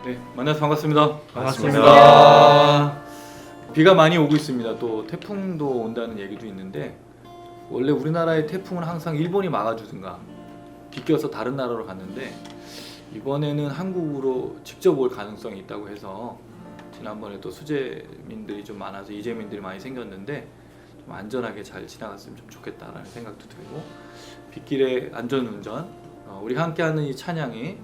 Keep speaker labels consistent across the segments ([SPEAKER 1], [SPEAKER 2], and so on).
[SPEAKER 1] 네, 만나서 반갑습니다.
[SPEAKER 2] 반갑습니다.
[SPEAKER 1] 비가 많이 오고 있습니다. 또 태풍도 온다는 얘기도 있는데 원래 우리나라의 태풍은 항상 일본이 막아주든가 비껴서 다른 나라로 갔는데 이번에는 한국으로 직접 올 가능성이 있다고 해서 지난번에 또 수재민들이 좀 많아서 이재민들이 많이 생겼는데 좀 안전하게 잘 지나갔으면 좀 좋겠다라는 생각도 들고 빗길의 안전운전 우리 함께하는 이 찬양이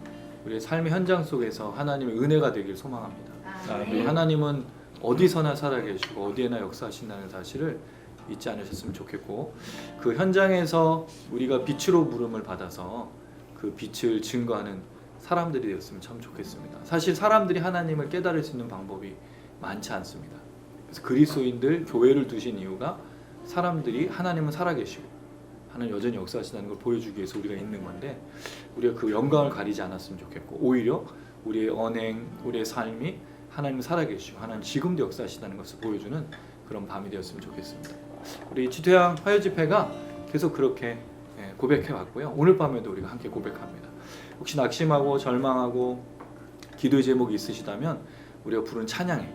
[SPEAKER 1] 우리의 삶의 현장 속에서 하나님의 은혜가 되길 소망합니다.
[SPEAKER 2] 아멘.
[SPEAKER 1] 하나님은 어디서나 살아계시고 어디에나 역사하신다는 사실을 잊지 않으셨으면 좋겠고 그 현장에서 우리가 빛으로 부름을 받아서 그 빛을 증거하는 사람들이 되었으면 참 좋겠습니다. 사실 사람들이 하나님을 깨달을 수 있는 방법이 많지 않습니다. 그래서 그리스도인들 교회를 두신 이유가 사람들이 하나님은 살아계시고 하나님 여전히 역사하신다는 걸 보여주기 위해서 우리가 있는 건데 우리가 그 영광을 가리지 않았으면 좋겠고 오히려 우리의 언행, 우리의 삶이 하나님 살아계시고 하나님 지금도 역사하신다는 것을 보여주는 그런 밤이 되었으면 좋겠습니다. 우리 지토양 화요집회가 계속 그렇게 고백해 왔고요. 오늘 밤에도 우리가 함께 고백합니다. 혹시 낙심하고 절망하고 기도의 제목이 있으시다면 우리가 부른 찬양에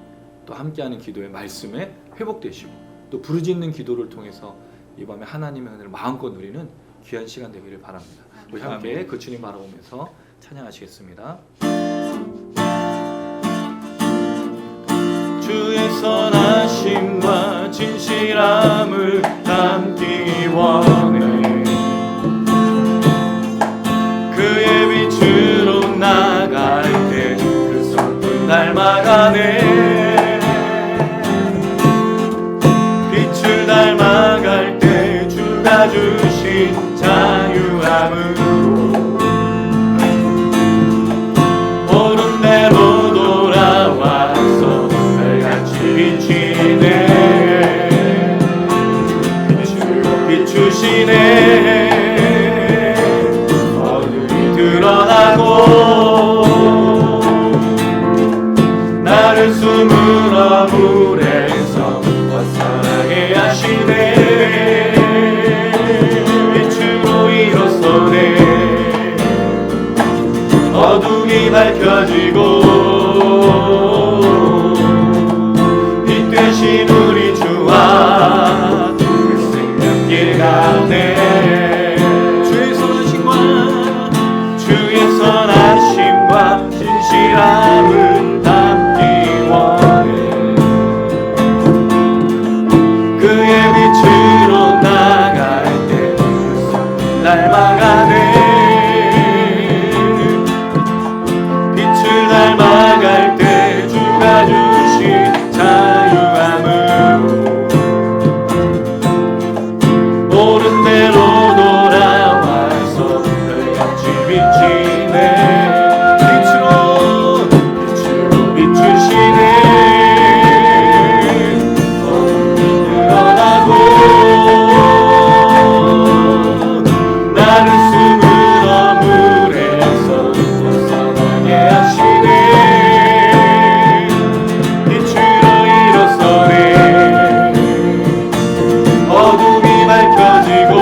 [SPEAKER 1] 또 함께하는 기도의 말씀에 회복되시고 또 부르짖는 기도를 통해서 이 밤에 하나님의 은혜를 마음껏 누리는 귀한 시간 되기를 바랍니다. 우리 함께 그 주님 바라보면서 찬양하시겠습니다. 주의 선하심과 진실함을 담기 원해 그의 빛으로 나갈 때 그 성품 닮아가네 빛을 닮아갈 때 주가 주신 자유함으로 오른 대로 돌아와서 별같이 비치네 비추시네 어둠이 드러나고 나를 숨으러 물에서 벗어나게 하시네 빛으로 일어서네 어둠이 밝혀지고 빛 되신 우리 주와 그 생명길 가운데 주의 선하심과 진실함을 담기 원해 그의 빛으로 나갈 때 닮아가네 빛을 닮아갈 때 주가 주신 자유함으로 옳은 대로 돌아와서 별같이 비치네 빛으로 비추시네 어둠이 드러나고 나를 숨으러 물에서 벗어나게 하시네 빛으로 일어서네 어둠이 밝혀지고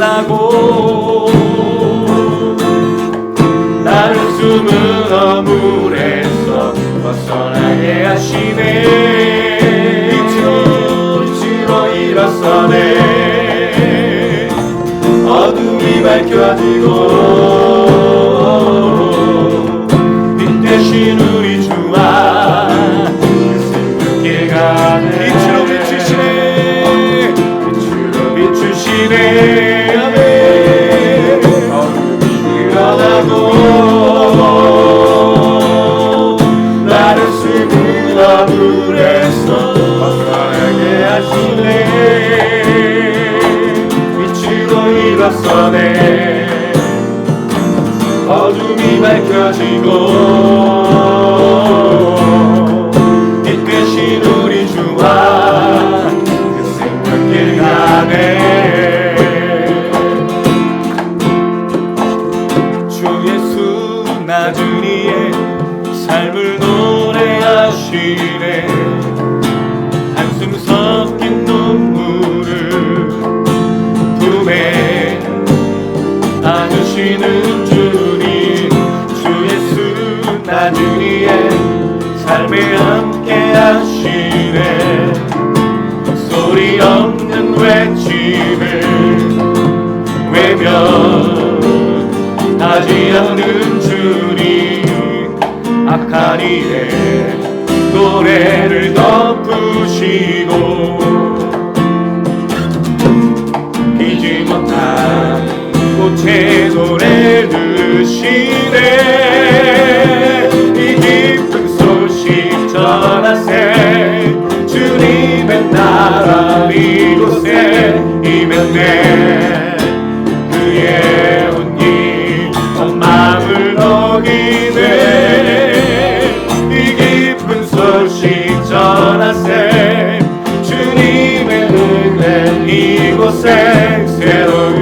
[SPEAKER 3] 일어나고 나를 숨은 허물에서 벗어나게 하시네. 빛으로 일어서네. 어둠이 밝혀지고 빛 대신 우리 주와 그 가네. 빛으로 비추시네. 빛으로 비추시네. 아멘. 어둠이 일어나고 나를 숨은 어둠에서 벗어나게 하시네. 빛으로 일어서네. 어둠이 밝혀지고 빛 대신 우리 주와 그 생명길 가네. 주 예수 나주니의 삶을 노래하시네. 한숨 섞인 눈물을 품에 안으시는 주님. 주 예수 나주니의 삶에 함께 하시네. 소리 없는 외침을 외면하지 않는 주님. 악한 일에 노래를 덮으시고 피지 못한 꽃의 노래 들으시네. 이 깊은 소식 전하세. 주님의 나라 이곳에 임했네. 그의 온기 온 마음을 녹이네. 이 깊은 소식 전하세. 주님의 은혜 이곳에 새로운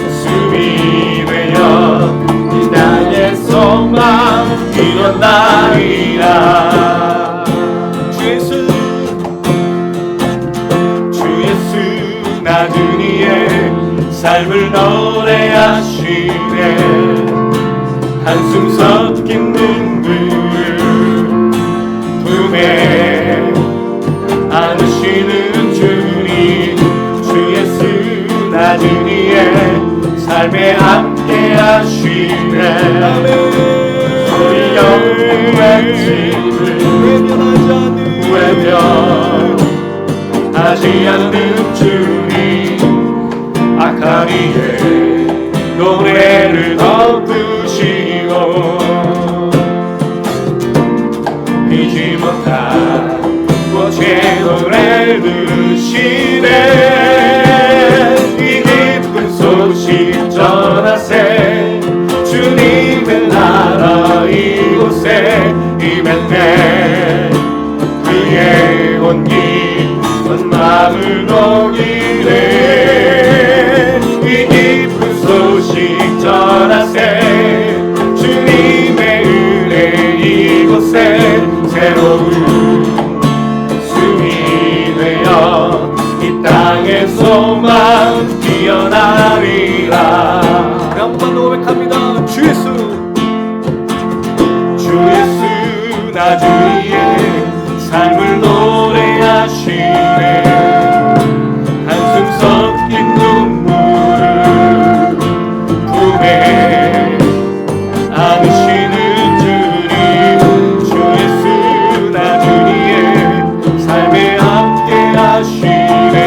[SPEAKER 3] 숨이 되어 이 땅의 소망 일어나리라. 주 예수 나주니의 삶을 노래하시네. 한숨 섞인 눈물을 품에 안으시는 주님. 주 예수 나주니의 삶에 함께 하시네. 소리 없는 외침을 외면하지 않는 주님. 악한 일에 노래를 덮으시고 피지 못한 꽃의 노래를 들으시네. 이 깊은 소식 전하세. 주님의 나라 이곳에 임했네. 그의 온기 온 마음을 녹이네. 이 깊은 소식 전하세. 주님의 은혜 이곳에 새로운 숨이 되어 이 땅의 소망 피어나리라. 한번 고백합니다. 주 예수 나주니의 삶을 노래하시네. 한숨 섞인 눈물을 품에 안으시는 주님. 주 예수 나주니의 삶에 함께 하시네.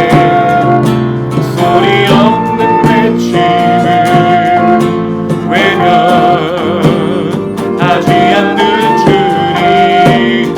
[SPEAKER 3] 소리 없는 외침을 외면하지 않는 주님.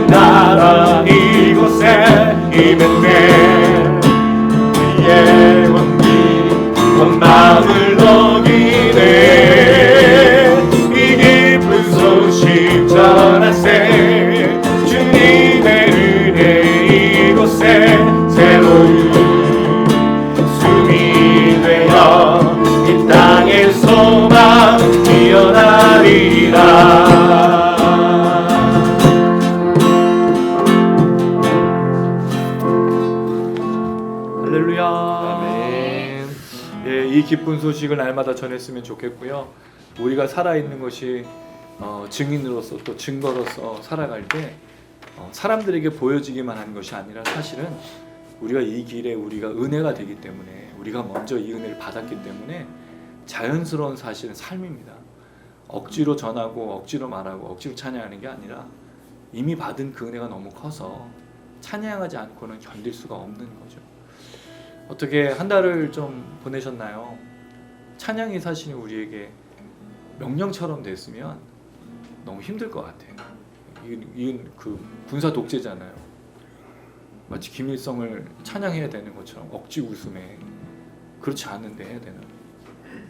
[SPEAKER 3] 나라 이곳에 임했네. 그의 원기 온 마음을 녹이네. 이 깊은 소식 전하세. 주님의 은혜 이곳에 새로운 숨이 되어 이 땅의 소망 피어나리라. 할렐루야.
[SPEAKER 1] 아멘. 예, 이 기쁜 소식을 날마다 전했으면 좋겠고요. 우리가 살아있는 것이 증인으로서 또 증거로서 살아갈 때 사람들에게 보여지기만 하는 것이 아니라 사실은 우리가 이 길에 우리가 은혜가 되기 때문에 우리가 먼저 이 은혜를 받았기 때문에 자연스러운 사실은 삶입니다. 억지로 전하고 억지로 말하고 억지로 찬양하는 게 아니라 이미 받은 그 은혜가 너무 커서 찬양하지 않고는 견딜 수가 없는 거죠. 어떻게 한 달을 좀 보내셨나요? 찬양이 사실 우리에게 명령처럼 됐으면 너무 힘들 것 같아요. 이건 그 군사 독재잖아요. 마치 김일성을 찬양해야 되는 것처럼 억지 웃음에 그렇지 않은데 해야 되는.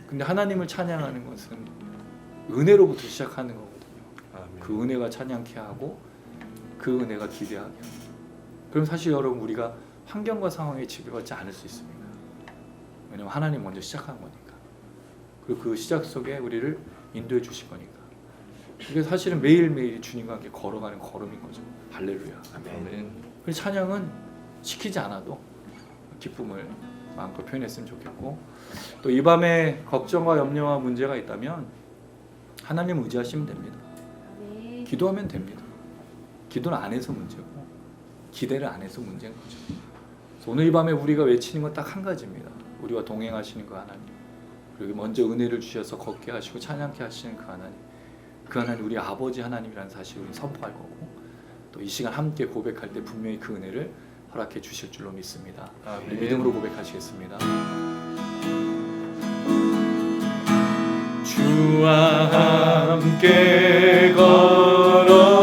[SPEAKER 1] 근데 하나님을 찬양하는 것은 은혜로부터 시작하는 거거든요. 그 은혜가 찬양케 하고 그 은혜가 기대하게 하고. 그럼 사실 여러분 우리가 환경과 상황에 지배받지 않을 수 있습니다. 왜냐하면 하나님 먼저 시작한 거니까. 그리고 그 시작 속에 우리를 인도해 주실 거니까. 이게 사실은 매일매일 주님과 함께 걸어가는 걸음인 거죠. 할렐루야.
[SPEAKER 2] 아멘.
[SPEAKER 1] 그래서 찬양은 시키지 않아도 기쁨을 마음껏 표현했으면 좋겠고, 또 이 밤에 걱정과 염려와 문제가 있다면 하나님 의지하시면 됩니다. 기도하면 됩니다. 기도는 안 해서 문제고 기대를 안 해서 문제인 거죠. 그래서 오늘 이 밤에 우리가 외치는 건 딱 한 가지입니다. 우리와 동행하시는 그 하나님, 그리고 먼저 은혜를 주셔서 걷게 하시고 찬양케 하시는 그 하나님, 그 하나님 우리 아버지 하나님이라는 사실을 우리 선포할 거고, 또 이 시간 함께 고백할 때 분명히 그 은혜를 허락해 주실 줄로 믿습니다. 우리 믿음으로 고백하시겠습니다. 주와 함께 걸어가리라.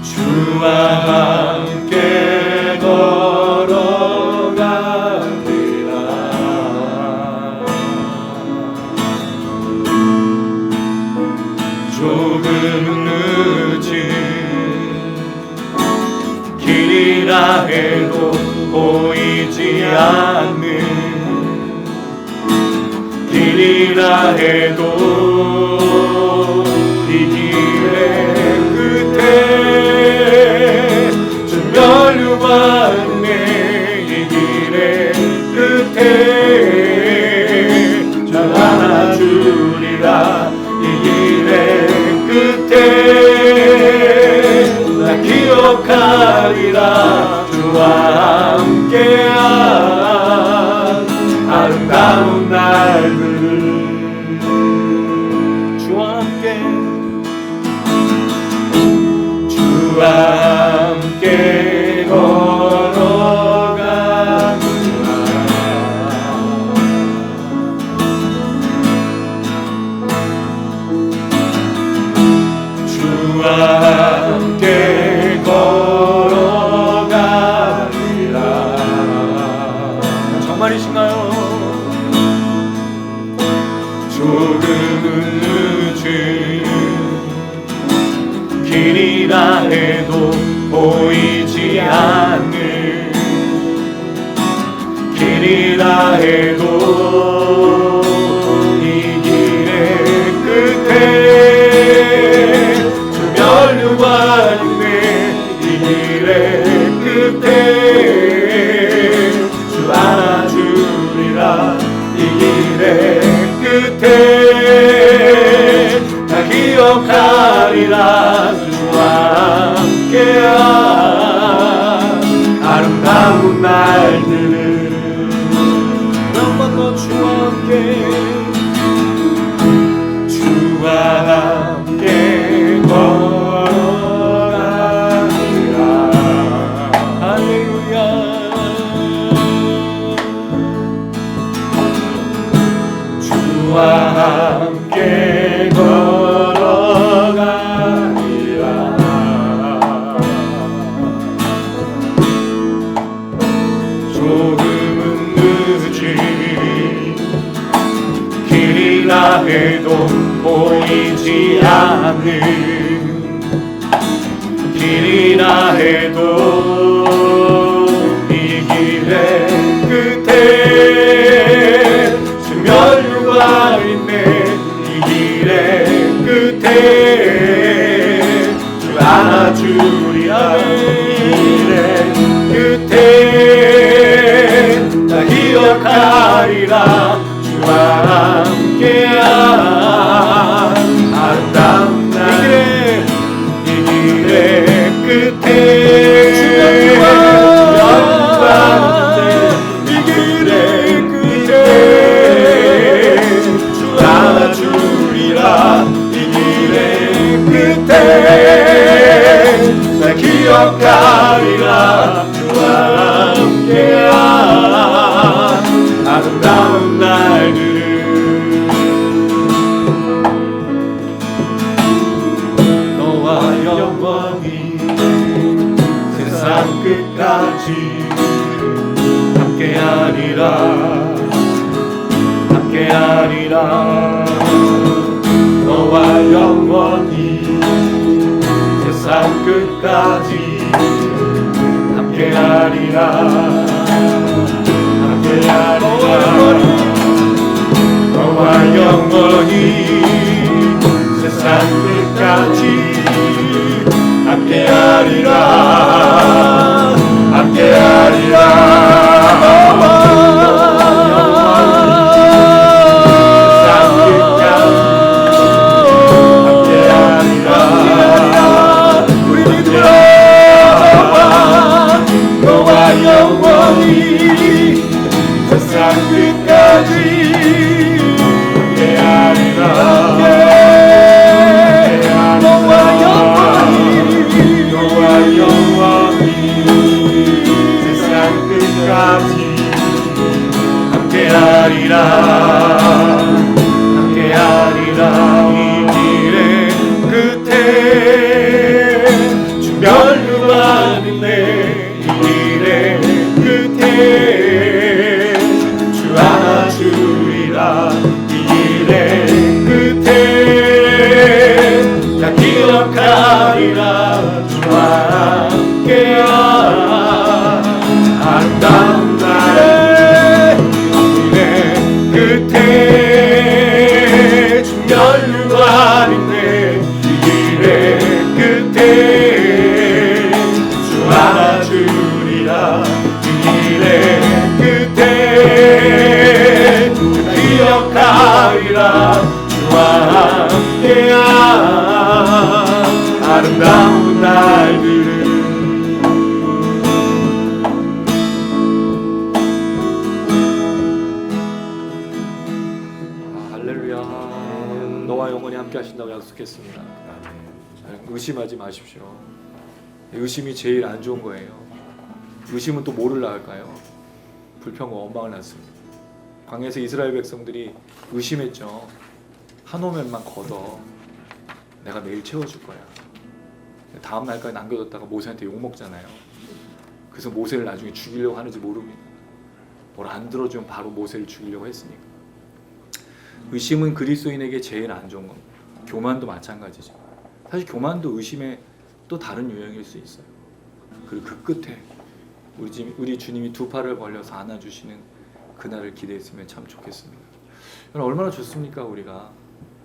[SPEAKER 1] 주와 함께 걸어가리라. 조금은 늦은 길이라 해도 보이지 않는 길이라 해도 이 길의 끝에 주 멸류관의 이 길의 끝에 주 안아주리라. 이 길의 끝에 나 기억하리라. 주와 함께한 아름다운 날들. 주와 함께, 주와 함께 걸어가리라. 주와 함께 걸어가리라. 정말이신가요? 조금은 늦은 길이라 해도 보이지 않는 길이라 해도 이 길의 끝에 주 멸류관의 이 길의 끝에 주 안아주리라. 이 길의 끝에 다 기억하리라. 주와 함께한 아름다운 날들을 몇 번 더 주와
[SPEAKER 3] 해도 보이지 않는 길이라 해도 이 길의 끝에 수면류가 있네. 이 길의 끝에 주 안아주리라. 이 길의 끝에 나 기억하리라. 주와 함께한 아름다운 날. 이 길의 끝에 이 길의 끝에 주 안아주리라. 이 길의 끝에 날 기억하리라. 주와 함께한 아름다운 날들을. 너와 영원히 세상 끝까지 함께하리라. 함께하리라. 너와 영원히 세상 끝까지 함께하리라. 너와 영원히 세상 끝까지 함께하리라. 함께하리라. 너와 세상 끝까지 함께하리라. 너와 영원히 세상 끝까지 함께하리라. 함께하리라. 이 길의 끝에 주변류만 있네. 이 길의 끝에 안아주리라. 이 길의 끝에 나 기억하리라. 주와 함께한 아름다운 날. 이 길의 끝에 중멸류가 있네. 이 길의 끝에 주 안아주리라. 이 길의 끝에 기억하리라. 주와 함께한 아름다운 날들.
[SPEAKER 1] 할렐루야. 너와 영원히 함께 하신다고 약속했습니다. 의심하지 마십시오. 의심이 제일 안 좋은 거예요. 의심은 또 뭐를 낳을까요? 불평과 원망을 낳습니다. 광야에서 이스라엘 백성들이 의심했죠. 한 오면만 걷어. 내가 매일 채워줄 거야. 다음 날까지 남겨뒀다가 모세한테 욕먹잖아요. 그래서 모세를 나중에 죽이려고 하는지 모릅니다. 뭘 안 들어주면 바로 모세를 죽이려고 했으니까. 의심은 그리스도인에게 제일 안 좋은 겁니다. 교만도 마찬가지죠. 사실 교만도 의심의 또 다른 유형일 수 있어요. 그리고 그 끝에 우리 주님이 두 팔을 벌려서 안아주시는 그날을 기대했으면 참 좋겠습니다. 얼마나 좋습니까? 우리가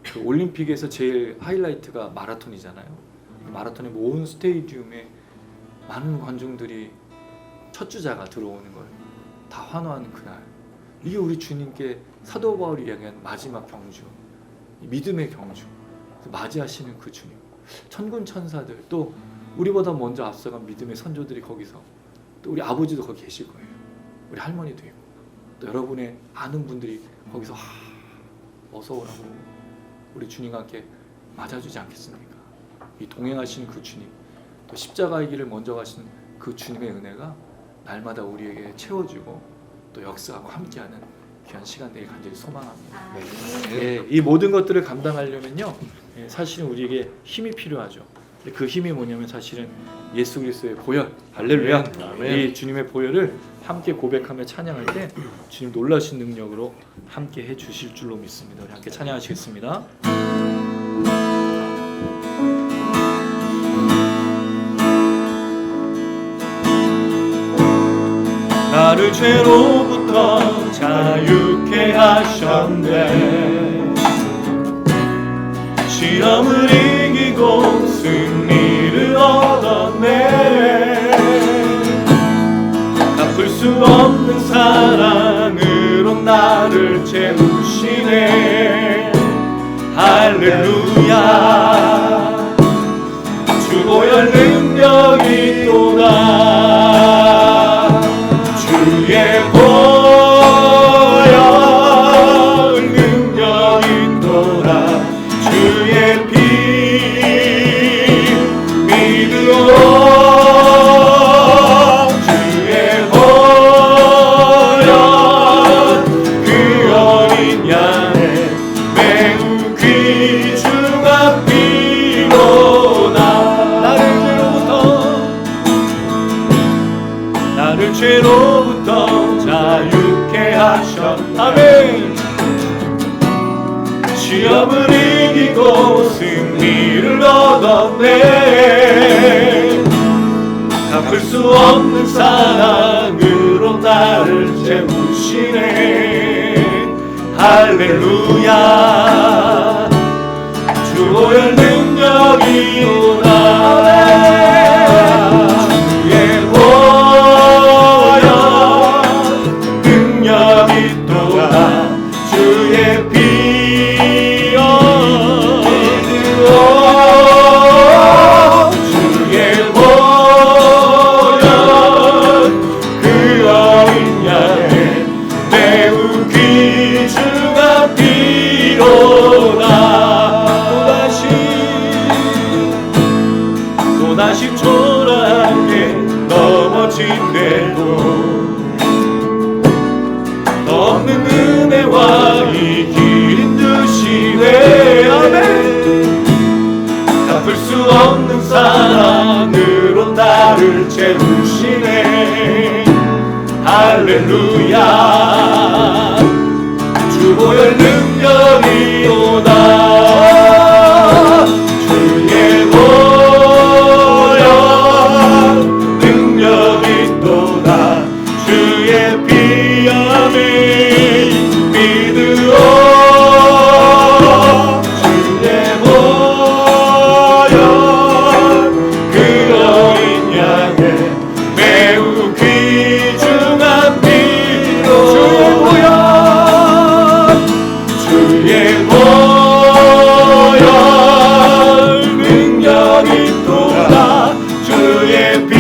[SPEAKER 1] 그 올림픽에서 제일 하이라이트가 마라톤이잖아요. 마라톤의 모든 스테디움에 많은 관중들이 첫 주자가 들어오는 걸 다 환호하는 그날. 이게 우리 주님께 사도 바울이 이야기한 마지막 경주, 믿음의 경주, 맞이하시는 그 주님. 천군 천사들, 또 우리보다 먼저 앞서간 믿음의 선조들이 거기서, 또 우리 아버지도 거기 계실 거예요. 우리 할머니도 있고, 또 여러분의 아는 분들이 거기서 어서 오라고 우리 주님과 함께 맞아주지 않겠습니까? 이 동행하시는 그 주님, 또 십자가의 길을 먼저 가신 그 주님의 은혜가 날마다 우리에게 채워주고 또 역사하고 함께하는 귀한 시간 되길 간절히 소망합니다. 예, 이 모든 것들을 감당하려면요, 사실은 우리에게 힘이 필요하죠. 그 힘이 뭐냐면 사실은 예수 그리스도의 보혈, 할렐루야.
[SPEAKER 3] 아멘.
[SPEAKER 1] 이 주님의 보혈을 함께 고백하며 찬양할 때 주님 놀라신 능력으로 함께 해 주실 줄로 믿습니다. 우리 함께 찬양하시겠습니다. 나를 죄로부터 자유케 하셨네. 시험을 이기고 승리를 얻었네. 갚을 수 없는 사랑으로 나를 채우시네. 할렐루야. 주 보혈 능력이 또다. 주의 보혈 능력이 또다. 주의 피 믿으오. 주의 보혈 그 어린 양의 매우 귀중한 피로다. 나를 죄로부터 자유케 하셨. 아멘. 시험을 이기고 승리를 얻었네. 갚을 수 없는 사랑으로 나를 채우시네. 할렐루야. 주 보혈 능력이 오나. 주의 보혈 능력이 또다. 주의 피 믿으오. 주의 보혈 그 어린 양의 매우 귀중한 피로다. 또다시 초라하게 넘어진 때도 없는 은혜와 이 길인 듯이네. 아멘. 갚을 수 없는 사랑으로 나를 채우시네. 할렐루야. 주 보혈 능력이 오다. 주의 보혈 능력이 또다. 주의 피함이 믿으오. 주의 보혈 그 어린 양의 매우 귀중한 피로. 주의 보혈 능력이 또다. 주의 피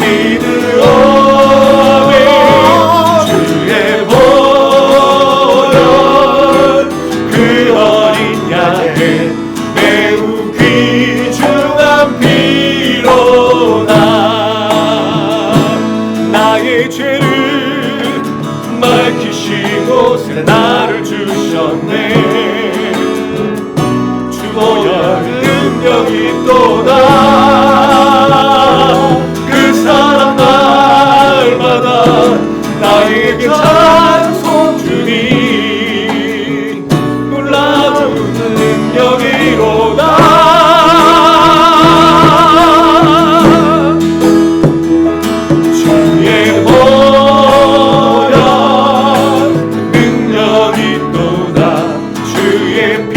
[SPEAKER 1] 믿으오. 주의 보혈 그 어린 양의 매우 귀중한 피로다. 나의 죄를 밝히시고 새 나를 주셨네. 주 보혈 능력이 또다. 그 사랑 날마다 나에게 찬송 주니. 놀라운 능력이로다. 주의 보혈 능력이 또다. 주의 피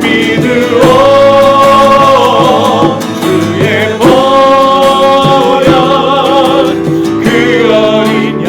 [SPEAKER 1] 믿으오. 주의 보혈 그 어린 양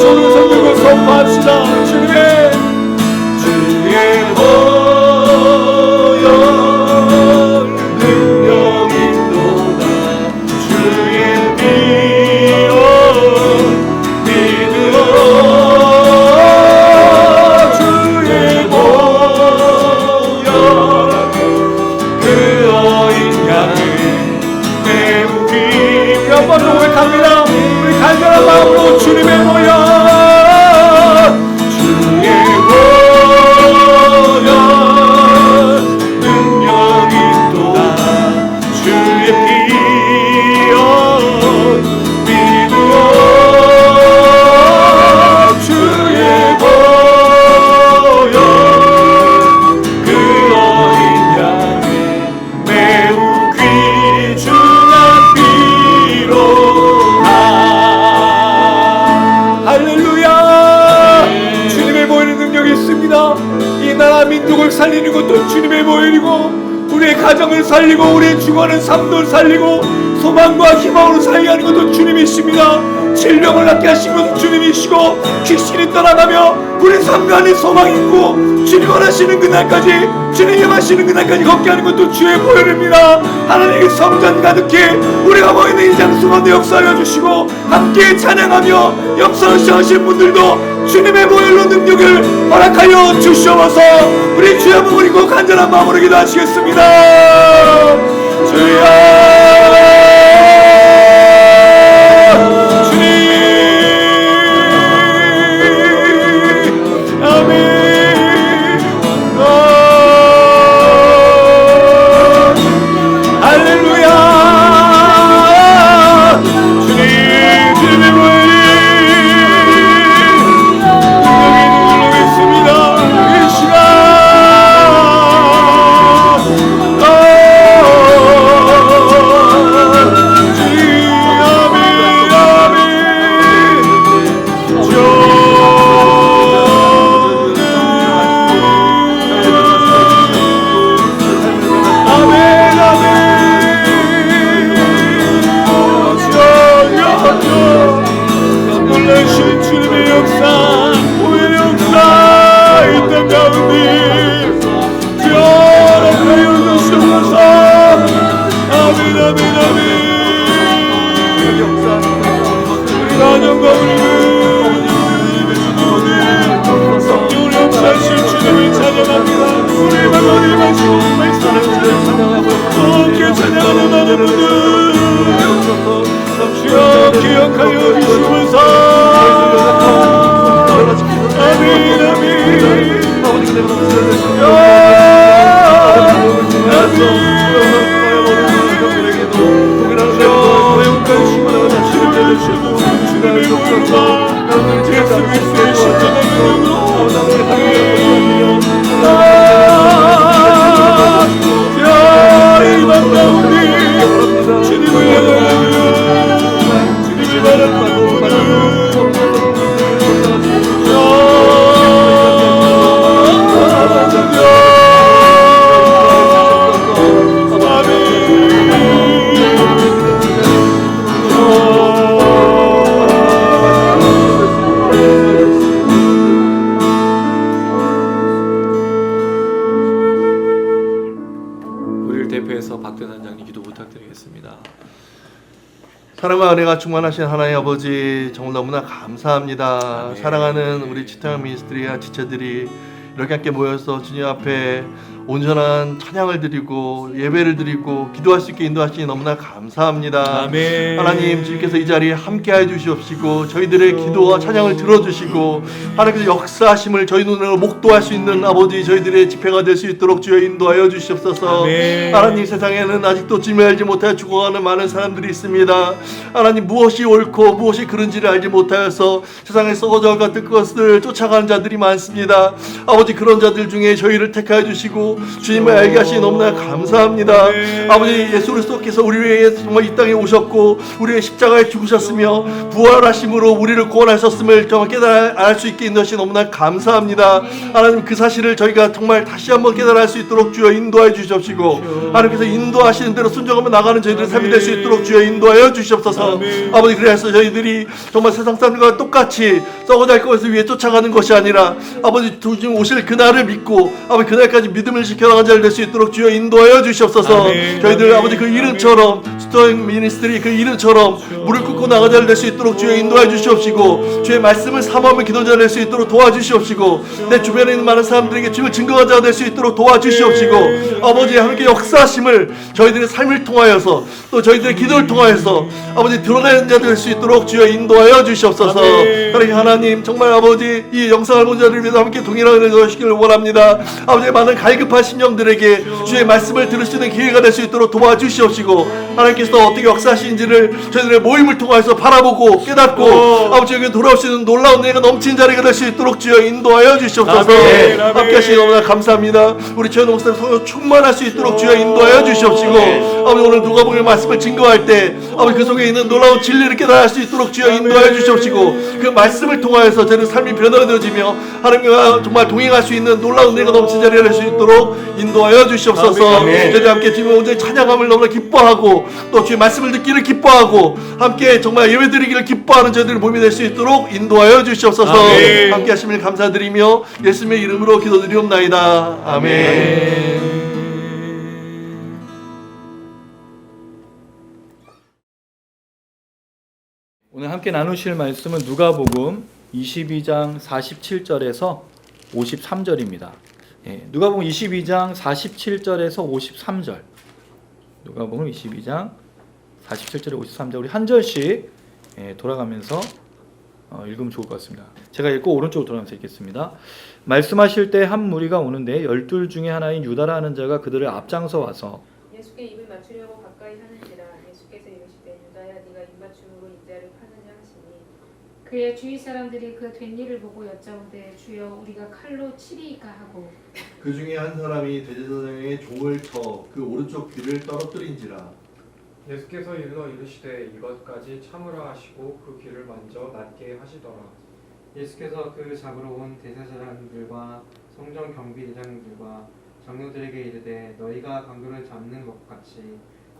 [SPEAKER 3] 손을 들고 선포합시다. 주님의 보혈 능력인도다. 주의 피로 믿으오. 주의 보혈 그 어린 양을 매우 귀한 번도 고백합니다. 우리 간절한 마음으로 주님의 보혈 주의 보혈 능력이 또다. 주의 피로 믿으오. 주의 보혈 그 어린 양의 매우 귀중한 피로다. 할렐루야. 주님의 보혈의 능력이 있습니다. 이 나라 민족을 살리는 것도 주님의 보혈이고, 우리의 가정을 살리고 우리의 죽어가는 삶도 살리고 소망과 희망으로 살게 하는 것도 주님이십니다. 질병을 낫게 하시는 것도 주님이시고, 귀신이 떠나가며 우리 삶 안에 소망이 있고 주님 원하시는 그날까지, 주님이 하시는 그날까지 걷게 하는 것도 주의 보혈입니다. 하나님의 성전 가득히 우리가 모이는 이 장소 가운데 역사하여 주시고, 함께 찬양하며 역사를 시작하신 분들도 주님의 보혈로 능력을 허락하여 주시옵소서. 우리 주여 부르고 간절한 마음으로 기도하시겠습니다. 주여 주님. 아멘. 할렐루야. 주님, 주님의 보혈이 능력이 눌러 있습니다. 이 시간 주님의 역사, 보혈의 역사 이 땅 가운데 주여 주시옵소서. 아멘 아멘 아멘. 우리 가정과 우리 성령을 역사하신 주님을 찬양합니다. 우리의 마음을 마시고 말씀을 찬양하고 함께 찬양하는 많은 분들 주여 기억하여 주시옵소서. 아멘 아멘.
[SPEAKER 2] 사랑과 은혜가 충만하신 하나님 아버지, 정말 너무나 감사합니다.
[SPEAKER 1] 아멘.
[SPEAKER 2] 사랑하는 우리 지타형 미니스트리와 지체들이 이렇게 함께 모여서 주님 앞에 온전한 찬양을 드리고 예배를 드리고 기도할 수 있게 인도하시니 너무나 감사합니다.
[SPEAKER 1] 아멘.
[SPEAKER 2] 하나님, 주님께서 이 자리에 함께하여 주시옵시고 저희들의 기도와 찬양을 들어주시고 하나님께서 역사하심을 저희 눈으로 목도할 수 있는 아버지, 저희들의 집회가 될 수 있도록 주여 인도하여 주시옵소서.
[SPEAKER 1] 아멘.
[SPEAKER 2] 하나님, 세상에는 아직도 주님을 알지 못하여 죽어가는 많은 사람들이 있습니다. 하나님, 무엇이 옳고 무엇이 그른지를 알지 못하여서 세상에 썩어져 같은 것을 쫓아가는 자들이 많습니다. 아버지, 그런 자들 중에 저희를 택하여 주시고 주시고 주님을 알게 하시니 너무나 감사합니다. 아버지 예수 그리스도께서 우리 위해 정말 이 땅에 오셨고 우리의 십자가에 죽으셨으며 부활하심으로 우리를 구원하셨음을 정말 깨달아 알 수 있게 인도하시니 너무나 감사합니다. 하나님 그 사실을 저희가 정말 다시 한번 깨달아 알 수 있도록 주여 인도하여 주시옵시고 하나님께서 인도하시는 대로 순종하며 나가는 저희들의 삶이 될 수 있도록 주여 인도하여 주시옵소서. 아버지 그래서 저희들이 정말 세상 사람들과 똑같이 썩어갈 것을 위해 쫓아가는 것이 아니라 아버지 주님 오실 그날을 믿고 아버지 그날까지 믿음을 지켜나가는 자를 될 수 있도록 주여 인도하여 주시옵소서. 저희들 아버지 그 이름처럼 스토잉 미니스트리 그 이름처럼 무릎 꿇고 나가는 자를 될 수 있도록 주여 인도하여 주시옵시고 주의 말씀을 사모하며 기도자 될 수 있도록 도와주시옵시고 내 주변에 있는 많은 사람들에게 주를 증거한 자가 될 수 있도록 도와주시옵시고 아버지 함께 역사하심을 저희들의 삶을 통하여서 또 저희들의 기도를 통하여서 아버지 드러내는 자 될 수 있도록 주여 인도하여 주시옵소서. 그러니 하나님 정말 아버지 이 영상을 본 자들을 위해서 함께 동일하게 도와주시기를 원합니다. 아버지 많은 갈급한 심령들에게 주의 말씀을 들을 수 있는 기회가 될 수 있도록 도와주시옵시고 하나님께서 어떻게 역사하시는지를 저희들의 모임을 통해서 바라보고 깨닫고 아버지 여기 돌아올 수 있는 놀라운 은혜가 넘치는 자리가 될 수 있도록 주여 인도하여 주시옵소서. 함께 하시니 너무나 감사합니다. 우리 최현우 목사님 성령 충만할 수 있도록 주여 인도하여 주시옵시고 아버지 오늘 누가복음 말씀을 증거할 때 아버지 그 속에 있는 놀라운 진리를 깨달을 수 있도록 주여 인도하여 주시옵시고 그 말씀을 통하여서 저희의 삶이 변화되어지며 하나님과 정말 동행할 수 있는 놀라운 은혜가 넘치는 자리가 될 수 있도록 인도하여 주시옵소서. 저희들 함께 주님의 온전히 찬양함을 너무나 기뻐하고 또 주의 말씀을 듣기를 기뻐하고 함께 정말 예배드리기를 기뻐하는 저희들의 몸이 될 수 있도록 인도하여 주시옵소서. 함께 하시면 감사드리며 예수님의 이름으로 기도드리옵나이다. 아멘.
[SPEAKER 1] 오늘 함께 나누실 말씀은 누가복음 22장 47절에서 53절입니다. 누가복음 22장 47절에서 53절. 누가복음 22장 47절에 53절 우리 한 절씩 돌아가면서 읽으면 좋을 것 같습니다. 제가 읽고 오른쪽으로 돌아가면서 읽겠습니다. 말씀하실 때 한 무리가 오는데 12 중에 하나인 유다라 하는 자가 그들을 앞장서 와서
[SPEAKER 4] 예수께 입을 맞추려고 가까이 하는지라 예수께서 이르시되 유다야 네가 입맞춤으로 인자를 파느냐 하시니
[SPEAKER 5] 그의 주위 사람들이 그 된 일을 보고 여짜오되 주여 우리가 칼로 치리이까 하고
[SPEAKER 2] 그 중에 한 사람이 대제사장의 종을 쳐 그 오른쪽 귀를 떨어뜨린지라.
[SPEAKER 6] 예수께서 일러 이르시되 이것까지 참으라 하시고 그 귀를 만져 낫게 하시더라. 예수께서 그 잡으러 온 대제사장들과 성전 경비대장들과 장로들에게 이르되 너희가 강도를 잡는 것 같이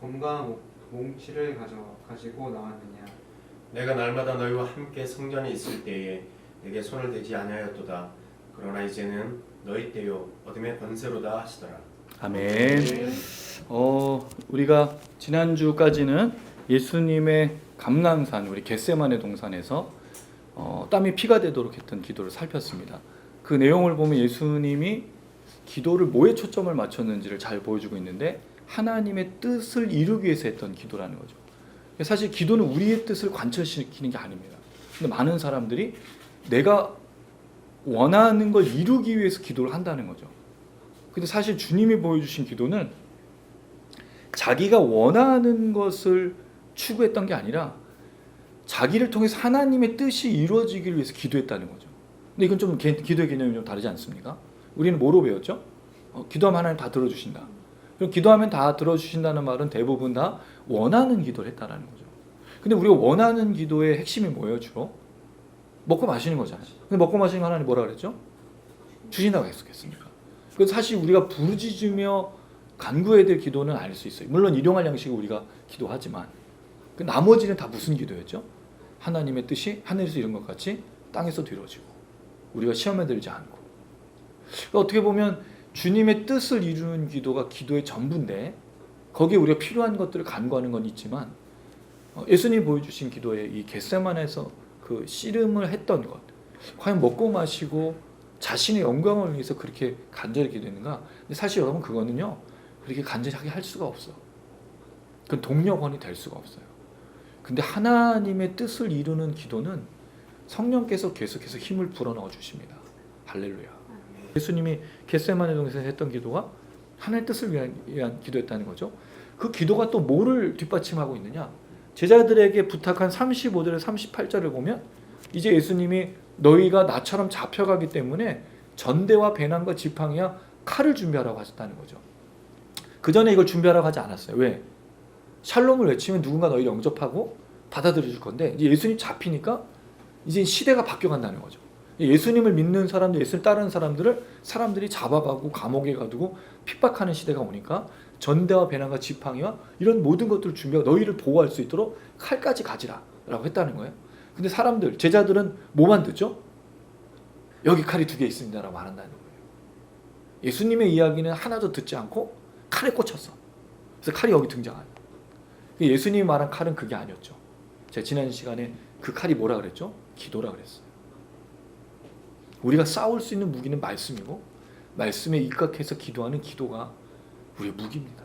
[SPEAKER 6] 검과 몽치를 가지고 나왔느냐.
[SPEAKER 7] 내가 날마다 너희와 함께 성전에 있을 때에 내게 손을 대지 아니하였도다. 그러나 이제는 너희 때요 어둠의 권세로다 하시더라.
[SPEAKER 1] 아멘. 우리가 지난주까지는 예수님의 감람산 우리 겟세마네 동산에서 땀이 피가 되도록 했던 기도를 살폈습니다. 그 내용을 보면 예수님이 기도를 뭐에 초점을 맞췄는지를 잘 보여주고 있는데 하나님의 뜻을 이루기 위해서 했던 기도라는 거죠. 사실 기도는 우리의 뜻을 관철시키는 게 아닙니다. 근데 많은 사람들이 내가 원하는 걸 이루기 위해서 기도를 한다는 거죠. 근데 사실 주님이 보여주신 기도는 자기가 원하는 것을 추구했던 게 아니라 자기를 통해서 하나님의 뜻이 이루어지기를 위해서 기도했다는 거죠. 근데 이건 좀 기도의 개념이 좀 다르지 않습니까? 우리는 뭐로 배웠죠? 기도하면 하나님 다 들어주신다. 그럼 기도하면 다 들어주신다는 말은 대부분 다 원하는 기도를 했다는 거죠. 근데 우리가 원하는 기도의 핵심이 뭐예요? 주로 먹고 마시는 거잖아요. 근데 먹고 마시는 거 하나님 뭐라 그랬죠? 주신다고 했었겠습니까? 그래서 사실 우리가 부르짖으며 간구해야 될 기도는 알 수 있어요. 물론 일용할 양식을 우리가 기도하지만 그 나머지는 다 무슨 기도였죠? 하나님의 뜻이 하늘에서 이룬 것 같이 땅에서도 이루어지고 우리가 시험에 들지 않고. 그러니까 어떻게 보면 주님의 뜻을 이루는 기도가 기도의 전부인데 거기에 우리가 필요한 것들을 간구하는 건 있지만 예수님이 보여주신 기도의 이 겟세마네에서 그 씨름을 했던 것, 과연 먹고 마시고 자신의 영광을 위해서 그렇게 간절히 기도했는가? 근데 사실 여러분 그거는요 그렇게 간절하게 할 수가 없어. 그건 동력원이 될 수가 없어요. 근데 하나님의 뜻을 이루는 기도는 성령께서 계속해서 힘을 불어넣어 주십니다. 할렐루야. 예수님이 겟세마네 동산에서 했던 기도가 하나님의 뜻을 위한 기도였다는 거죠. 그 기도가 또 뭐를 뒷받침하고 있느냐? 제자들에게 부탁한 35절에 38절을 보면 이제 예수님이 너희가 나처럼 잡혀가기 때문에 전대와 배난과 지팡이와 칼을 준비하라고 하셨다는 거죠. 그 전에 이걸 준비하라고 하지 않았어요. 왜? 샬롬을 외치면 누군가 너희를 영접하고 받아들여 줄 건데 이제 예수님 잡히니까 이제 시대가 바뀌어 간다는 거죠. 예수님을 믿는 사람들, 예수를 따르는 사람들을 사람들이 잡아가고 감옥에 가두고 핍박하는 시대가 오니까 전대와 배낭과 지팡이와 이런 모든 것들을 준비하고 너희를 보호할 수 있도록 칼까지 가지라 라고 했다는 거예요. 근데 사람들, 제자들은 뭐만 듣죠? 여기 칼이 2개 있습니다 라고 말한다는 거예요. 예수님의 이야기는 하나도 듣지 않고 칼에 꽂혔어. 그래서 칼이 여기 등장하는. 예수님이 말한 칼은 그게 아니었죠. 제가 지난 시간에 그 칼이 뭐라 그랬죠? 기도라 그랬어요. 우리가 싸울 수 있는 무기는 말씀이고 말씀에 입각해서 기도하는 기도가 우리의 무기입니다.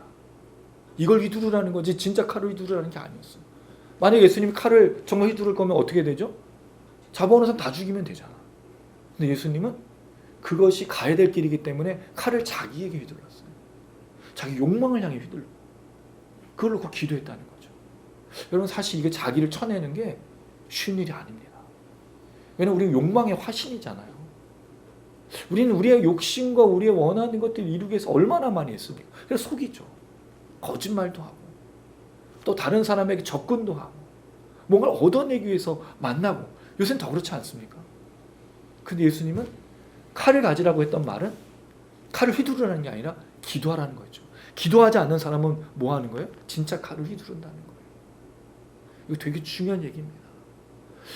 [SPEAKER 1] 이걸 휘두르라는 거지 진짜 칼을 휘두르라는 게 아니었어요. 만약에 예수님이 칼을 정말 휘두를 거면 어떻게 되죠? 잡아오는 사람 다 죽이면 되잖아. 근데 예수님은 그것이 가야 될 길이기 때문에 칼을 자기에게 휘둘렀어요. 자기 욕망을 향해 휘둘러. 그걸 놓고 기도했다는 거죠. 여러분 사실 이게 자기를 쳐내는 게 쉬운 일이 아닙니다. 왜냐하면 우리는 욕망의 화신이잖아요. 우리는 우리의 욕심과 우리의 원하는 것들을 이루기 위해서 얼마나 많이 했습니까? 그래서 속이죠. 거짓말도 하고 또 다른 사람에게 접근도 하고 뭔가를 얻어내기 위해서 만나고 요새는 더 그렇지 않습니까? 근데 예수님은 칼을 가지라고 했던 말은 칼을 휘두르라는 게 아니라 기도하라는 거죠. 기도하지 않는 사람은 뭐 하는 거예요? 진짜 칼을 휘두른다는 거예요. 이거 되게 중요한 얘기입니다.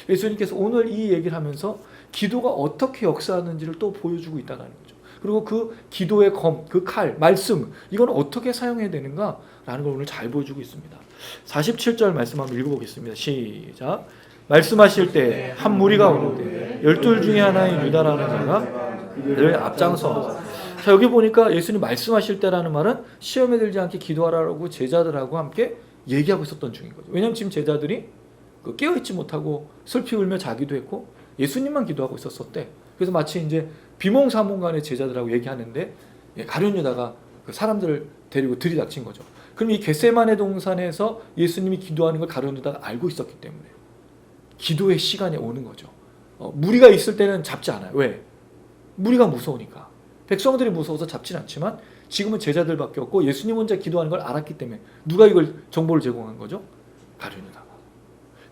[SPEAKER 1] 예수님께서 오늘 이 얘기를 하면서 기도가 어떻게 역사하는지를 또 보여주고 있다는 거죠. 그리고 그 기도의 검, 그 칼, 말씀 이건 어떻게 사용해야 되는가라는 걸 오늘 잘 보여주고 있습니다. 47절 말씀 한번 읽어보겠습니다. 시작. 말씀하실 때 한 무리가 오는데 12 중에 하나인 유다라는 자가 그를 앞장서. 자, 여기 보니까 예수님 말씀하실 때라는 말은 시험에 들지 않게 기도하라고 제자들하고 함께 얘기하고 있었던 중인 거죠. 왜냐하면 지금 제자들이 깨어있지 못하고 슬피 울며 자기도 했고 예수님만 기도하고 있었대. 그래서 마치 이제 비몽사몽간에 제자들하고 얘기하는데 가룟 유다가 그 사람들을 데리고 들이닥친 거죠. 그럼 이 겟세마네 동산에서 예수님이 기도하는 걸 가룟 유다가 알고 있었기 때문에 기도의 시간이 오는 거죠. 무리가 있을 때는 잡지 않아요. 왜? 무리가 무서우니까. 백성들이 무서워서 잡진 않지만 지금은 제자들밖에 없고 예수님 혼자 기도하는 걸 알았기 때문에 누가 이걸 정보를 제공한 거죠? 가룟 유다가.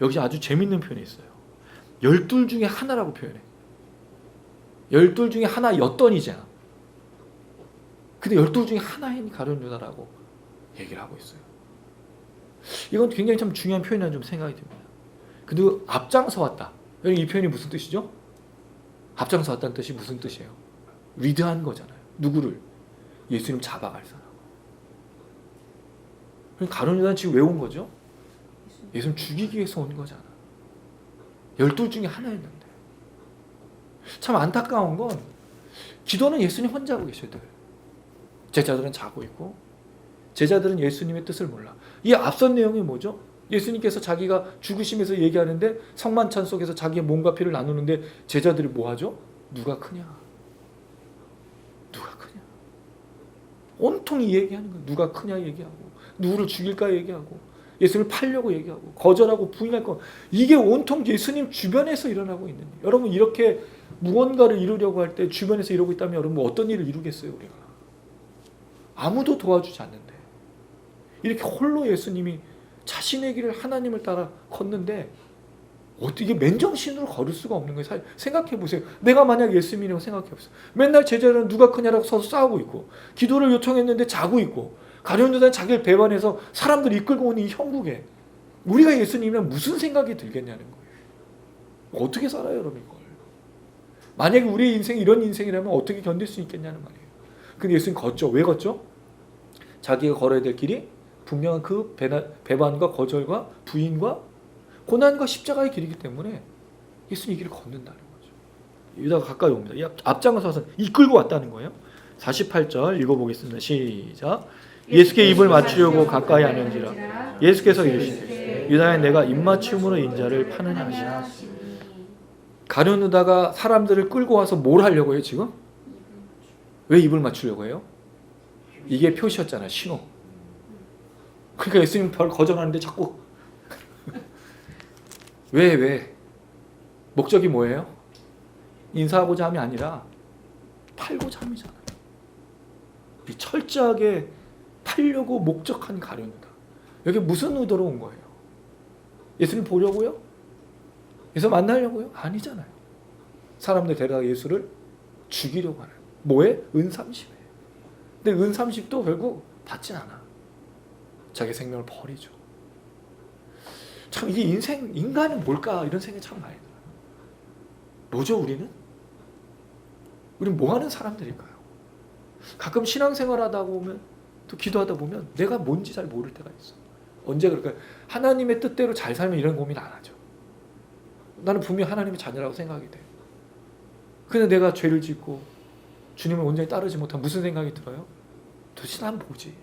[SPEAKER 1] 여기 아주 재밌는 표현이 있어요. 12 중에 하나라고 표현해. 12 중에 하나였던 이잖아. 근데 12 중에 하나인 가룟 유다라고 얘기를 하고 있어요. 이건 굉장히 참 중요한 표현이라는 좀 생각이 듭니다. 그리고 앞장서 왔다. 이 표현이 무슨 뜻이죠? 앞장서 왔다는 뜻이 무슨 뜻이에요? 리드한 거잖아요. 누구를? 예수님 잡아갈 사람. 그럼 가룟 유다는 지금 왜 온 거죠? 예수님 죽이기 위해서 온 거잖아. 12 중에 하나였는데. 참 안타까운 건 기도는 예수님 혼자 하고 계셔야 돼요. 제자들은 자고 있고 제자들은 예수님의 뜻을 몰라. 이 앞선 내용이 뭐죠? 예수님께서 자기가 죽으시면서 얘기하는데 성만찬 속에서 자기의 몸과 피를 나누는데 제자들이 뭐 하죠? 누가 크냐? 누가 크냐? 온통 이 얘기하는 거예요. 누가 크냐 얘기하고 누구를 죽일까 얘기하고 예수님을 팔려고 얘기하고 거절하고 부인할 거. 이게 온통 예수님 주변에서 일어나고 있는 일. 여러분 이렇게 무언가를 이루려고 할 때 주변에서 이러고 있다면 여러분 어떤 일을 이루겠어요 우리가? 아무도 도와주지 않는데 이렇게 홀로 예수님이 자신의 길을 하나님을 따라 걷는데 어떻게 맨정신으로 걸을 수가 없는 거예요. 생각해 보세요. 내가 만약 예수님이라고 생각해 보세요. 맨날 제자들은 누가 크냐라고 서서 싸우고 있고 기도를 요청했는데 자고 있고 가룟 유다는 자기를 배반해서 사람들을 이끌고 오는 이 형국에 우리가 예수님이랑 무슨 생각이 들겠냐는 거예요. 어떻게 살아요 여러분 이걸. 만약에 우리의 인생이 이런 인생이라면 어떻게 견딜 수 있겠냐는 말이에요. 근데 예수님 걷죠. 왜 걷죠? 자기가 걸어야 될 길이 분명한 그 배반과 거절과 부인과 고난과 십자가의 길이기 때문에 예수님 이 길을 걷는다는 거죠. 유다가 가까이 옵니다. 이 앞장서 와서 이끌고 왔다는 거예요. 48절 읽어보겠습니다. 시작. 예수께 입을 맞추려고 가까이 하는지라 예수께서 이르시되 유다야 내가 입맞춤으로 인자를 파느냐 하시니. 가룟 유다가 사람들을 끌고 와서 뭘 하려고 해요 지금? 왜 입을 맞추려고 해요? 이게 표시였잖아요. 신호. 그러니까 예수님 별 거절하는데 자꾸 왜? 목적이 뭐예요? 인사하고자 함이 아니라 팔고자 함이잖아요.
[SPEAKER 3] 이 철저하게 팔려고 목적한 가룟유다. 여기 무슨 의도로 온 거예요? 예수님 보려고요? 예수 만나려고요? 아니잖아요. 사람들 데려다 예수를 죽이려고 하는. 뭐에? 은30에. 근데 은30도 결국 받진 않아. 자기 생명을 버리죠. 참 이게 인간은 뭘까? 이런 생각이 참 많이 들어요. 뭐죠 우리는? 우리는 뭐 하는 사람들일까요? 가끔 신앙생활 하다 보면 또 기도하다 보면 내가 뭔지 잘 모를 때가 있어. 언제 그럴까요? 하나님의 뜻대로 잘 살면 이런 고민 안 하죠. 나는 분명히 하나님의 자녀라고 생각이 돼. 근데 내가 죄를 짓고 주님을 온전히 따르지 못한 무슨 생각이 들어요? 도대체 난 뭐지?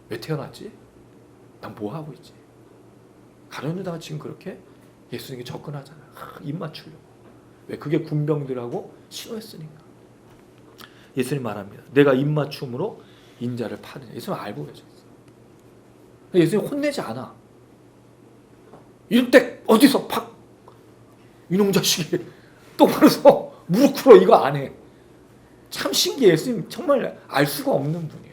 [SPEAKER 3] 왜 태어났지? 난 뭐 하고 있지? 가룟유다가 지금 그렇게 예수님께 접근하잖아요. 입 맞추려고. 왜? 그게 군병들하고 신호했으니까. 예수님 말합니다. 내가 입 맞춤으로 인자를 파느냐. 예수님 알고 계셨어. 예수님 혼내지 않아. 이럴 때 어디서 팍 이놈 자식이 똑바로 서 무릎 꿇어 이거 안 해. 참 신기해. 예수님 정말 알 수가 없는 분이에요.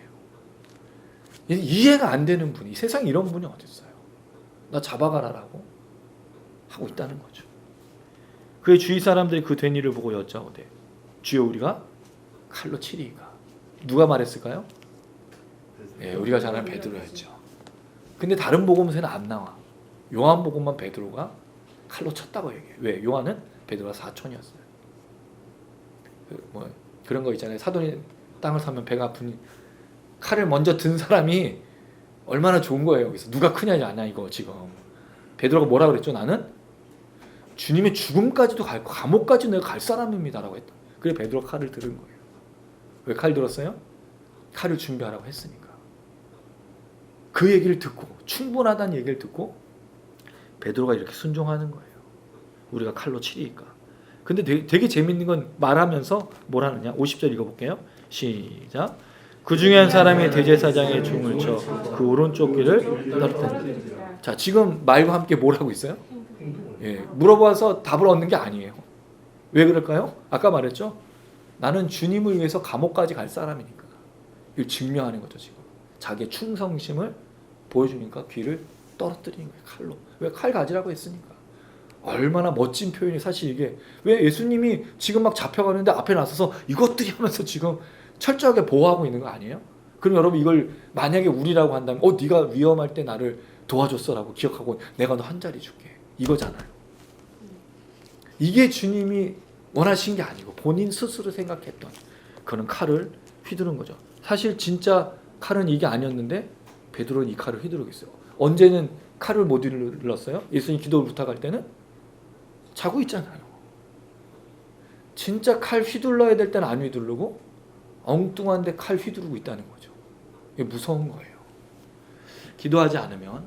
[SPEAKER 3] 이해가 안 되는 분이. 세상에 이런 분이 어디 있어요. 나 잡아가라라고 하고 있다는 거죠. 그의 주위 사람들이 그 된 일을 보고 여짜오되 주여 우리가 칼로 치리이까. 누가 말했을까요? 예, 우리가 잘 아는 베드로였죠. 근데 다른 복음서에는 안 나와. 요한복음만 베드로가 칼로 쳤다고 얘기해요. 왜? 요한은 베드로가 사촌이었어요. 뭐 그런 거 있잖아요. 사돈이 땅을 사면 배가 아프니 칼을 먼저 든 사람이 얼마나 좋은 거예요. 여기서 누가 크냐 아냐 이거 지금. 베드로가 뭐라 그랬죠? 나는 주님의 죽음까지도 갈 감옥까지 내가 갈 사람입니다라고 했다. 그래 베드로가 칼을 들은 거예요. 왜 칼 들었어요? 칼을 준비하라고 했으니까. 그 얘기를 듣고 충분하다는 얘기를 듣고 베드로가 이렇게 순종하는 거예요. 우리가 칼로 치리니까. 근데 되게 재밌는 건 말하면서 뭘 하느냐. 50절 읽어볼게요. 시작. 그 중에 한 사람이 대제사장의 종을 쳐 그 오른쪽 귀를 떨어뜨린다. 자, 지금 말과 함께 뭘 하고 있어요? 예, 물어봐서 답을 얻는 게 아니에요. 왜 그럴까요? 아까 말했죠. 나는 주님을 위해서 감옥까지 갈 사람이니까. 이걸 증명하는 거죠 지금. 자기의 충성심을 보여주니까 귀를 떨어뜨리는 거예요. 칼로. 왜? 칼 가지라고 했으니까. 얼마나 멋진 표현이 사실 이게. 왜 예수님이 지금 막 잡혀가는데 앞에 나서서 이것들이 하면서 지금 철저하게 보호하고 있는 거 아니에요? 그럼 여러분 이걸 만약에 우리라고 한다면 네가 위험할 때 나를 도와줬어라고 기억하고 내가 너 한 자리 줄게. 이거잖아요. 이게 주님이 원하신 게 아니고 본인 스스로 생각했던 그런 칼을 휘두른 거죠. 사실 진짜 칼은 이게 아니었는데 베드로는 이 칼을 휘두르고 있어요. 언제는 칼을 못 휘둘렀어요? 예수님 기도를 부탁할 때는 자고 있잖아요. 진짜 칼 휘둘러야 될 때는 안 휘두르고 엉뚱한데 칼 휘두르고 있다는 거죠. 이게 무서운 거예요. 기도하지 않으면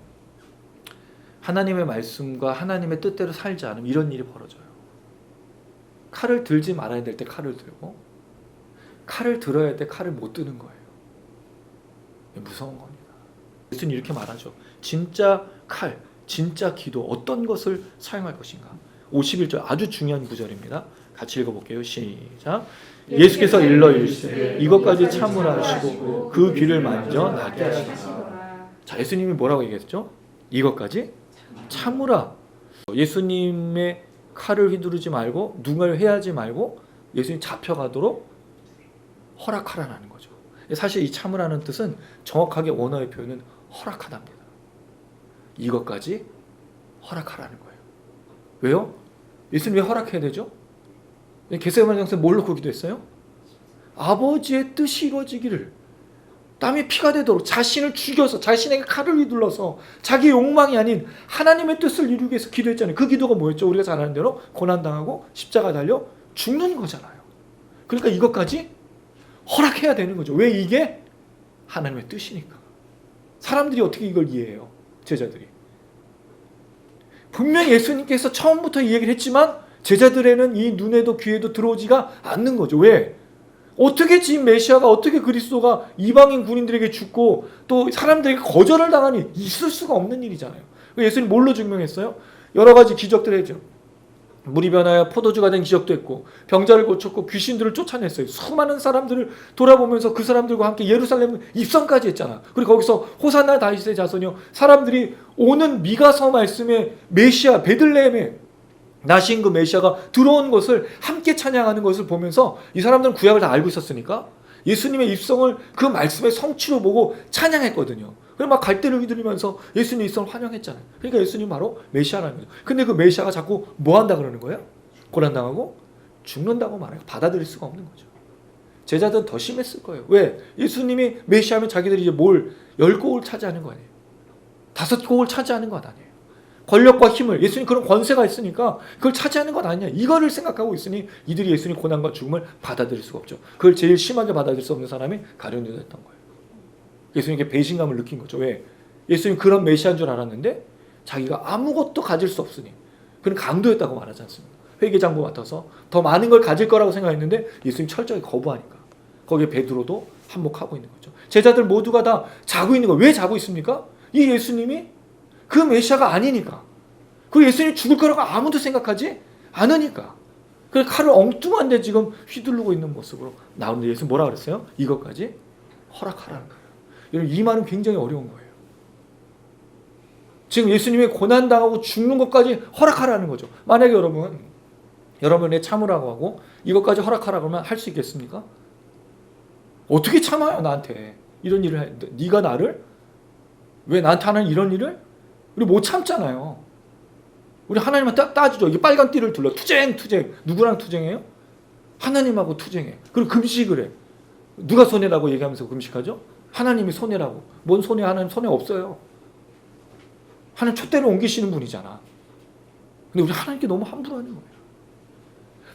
[SPEAKER 3] 하나님의 말씀과 하나님의 뜻대로 살지 않으면 이런 일이 벌어져요. 칼을 들지 말아야 될 때 칼을 들고 칼을 들어야 할 때 칼을 못 드는 거예요. 무서운 겁니다. 예수님 이렇게 말하죠. 진짜 칼, 진짜 기도 어떤 것을 사용할 것인가. 51절 아주 중요한 구절입니다. 같이 읽어볼게요. 시작. 예수께서 일러 이르시되 이것까지 참으라 하시고 그 귀를 만져 낫게 하시니라. 자, 예수님이 뭐라고 얘기했죠? 이것까지 참으라. 예수님의 칼을 휘두르지 말고 누군가를 해하지 말고 예수님 잡혀가도록 허락하라는 거죠. 사실 이 참으라는 뜻은 정확하게 원어의 표현은 허락하답니다. 이것까지 허락하라는 거예요. 왜요? 예수님 왜 허락해야 되죠? 겟세마네 장소에 뭘 놓고 기도했어요? 아버지의 뜻이 이루어지기를. 땀이 피가 되도록 자신을 죽여서 자신에게 칼을 휘둘러서 자기 욕망이 아닌 하나님의 뜻을 이루기 위해서 기도했잖아요. 그 기도가 뭐였죠? 우리가 잘 아는 대로 고난당하고 십자가 달려 죽는 거잖아요. 그러니까 이것까지 허락해야 되는 거죠. 왜? 이게 하나님의 뜻이니까. 사람들이 어떻게 이걸 이해해요? 제자들이. 분명히 예수님께서 처음부터 이 얘기를 했지만 제자들에는 이 눈에도 귀에도 들어오지가 않는 거죠. 왜? 어떻게 지금 메시아가 어떻게 그리스도가 이방인 군인들에게 죽고 또 사람들에게 거절을 당하니 있을 수가 없는 일이잖아요. 예수님 뭘로 증명했어요? 여러 가지 기적들을 했죠.
[SPEAKER 1] 물이 변하여 포도주가 된 기적도 했고 병자를 고쳤고 귀신들을 쫓아냈어요. 수많은 사람들을 돌아보면서 그 사람들과 함께 예루살렘 입성까지 했잖아. 그리고 거기서 호산나 다윗의 자손이요, 사람들이 오는 미가서 말씀에 메시아 베들레헴에 나신 그 메시아가 들어온 것을 함께 찬양하는 것을 보면서 이 사람들은 구약을 다 알고 있었으니까 예수님의 입성을 그 말씀의 성취로 보고 찬양했거든요. 그래서 막 갈대를 휘두르면서 예수님 입성을 환영했잖아요. 그러니까 예수님 바로 메시아라는 거죠. 근데 그 메시아가 자꾸 뭐 한다 그러는 거예요? 고난당하고 죽는다고 말해요. 받아들일 수가 없는 거죠. 제자들은 더 심했을 거예요. 왜? 예수님이 메시아면 자기들이 이제 뭘 10곡을 차지하는 거 아니에요. 5곡을 차지하는 것 아니에요. 권력과 힘을, 예수님 그런 권세가 있으니까 그걸 차지하는 것 아니냐, 이거를 생각하고 있으니 이들이 예수님 고난과 죽음을 받아들일 수가 없죠. 그걸 제일 심하게 받아들일 수 없는 사람이 가룟 유다였던 거예요. 예수님께 배신감을 느낀 거죠. 왜? 예수님 그런 메시아인 줄 알았는데 자기가 아무것도 가질 수 없으니, 그는 강도였다고 말하지 않습니까? 회계장부 맡아서 더 많은 걸 가질 거라고 생각했는데 예수님 철저히 거부하니까 거기에 베드로도 한몫하고 있는 거죠. 제자들 모두가 다 자고 있는 거예요. 왜 자고 있습니까? 이 예수님이 그 메시아가 아니니까. 그 예수님이 죽을 거라고 아무도 생각하지 않으니까. 그래서 칼을 엉뚱한데 지금 휘두르고 있는 모습으로 나오는데 예수님 뭐라 그랬어요? 이것까지 허락하라는 거예요. 여러분, 이 말은 굉장히 어려운 거예요. 지금 예수님이 고난당하고 죽는 것까지 허락하라는 거죠. 만약에 여러분이 참으라고 하고 이것까지 허락하라고 하면 할 수 있겠습니까? 어떻게 참아요, 나한테 이런 일을 해? 네가 나를 왜 나한테 하는 이런 일을? 우리 못 참잖아요. 우리 하나님한테 따지죠. 이게 빨간 띠를 둘러 투쟁. 누구랑 투쟁해요? 하나님하고 투쟁해. 그리고 금식을 해. 누가 손해라고 얘기하면서 금식하죠? 하나님이 손해라고. 뭔 손해? 하나님 손해 없어요. 하나님 촛대를 옮기시는 분이잖아. 근데 우리 하나님께 너무 함부로 하는 거예요.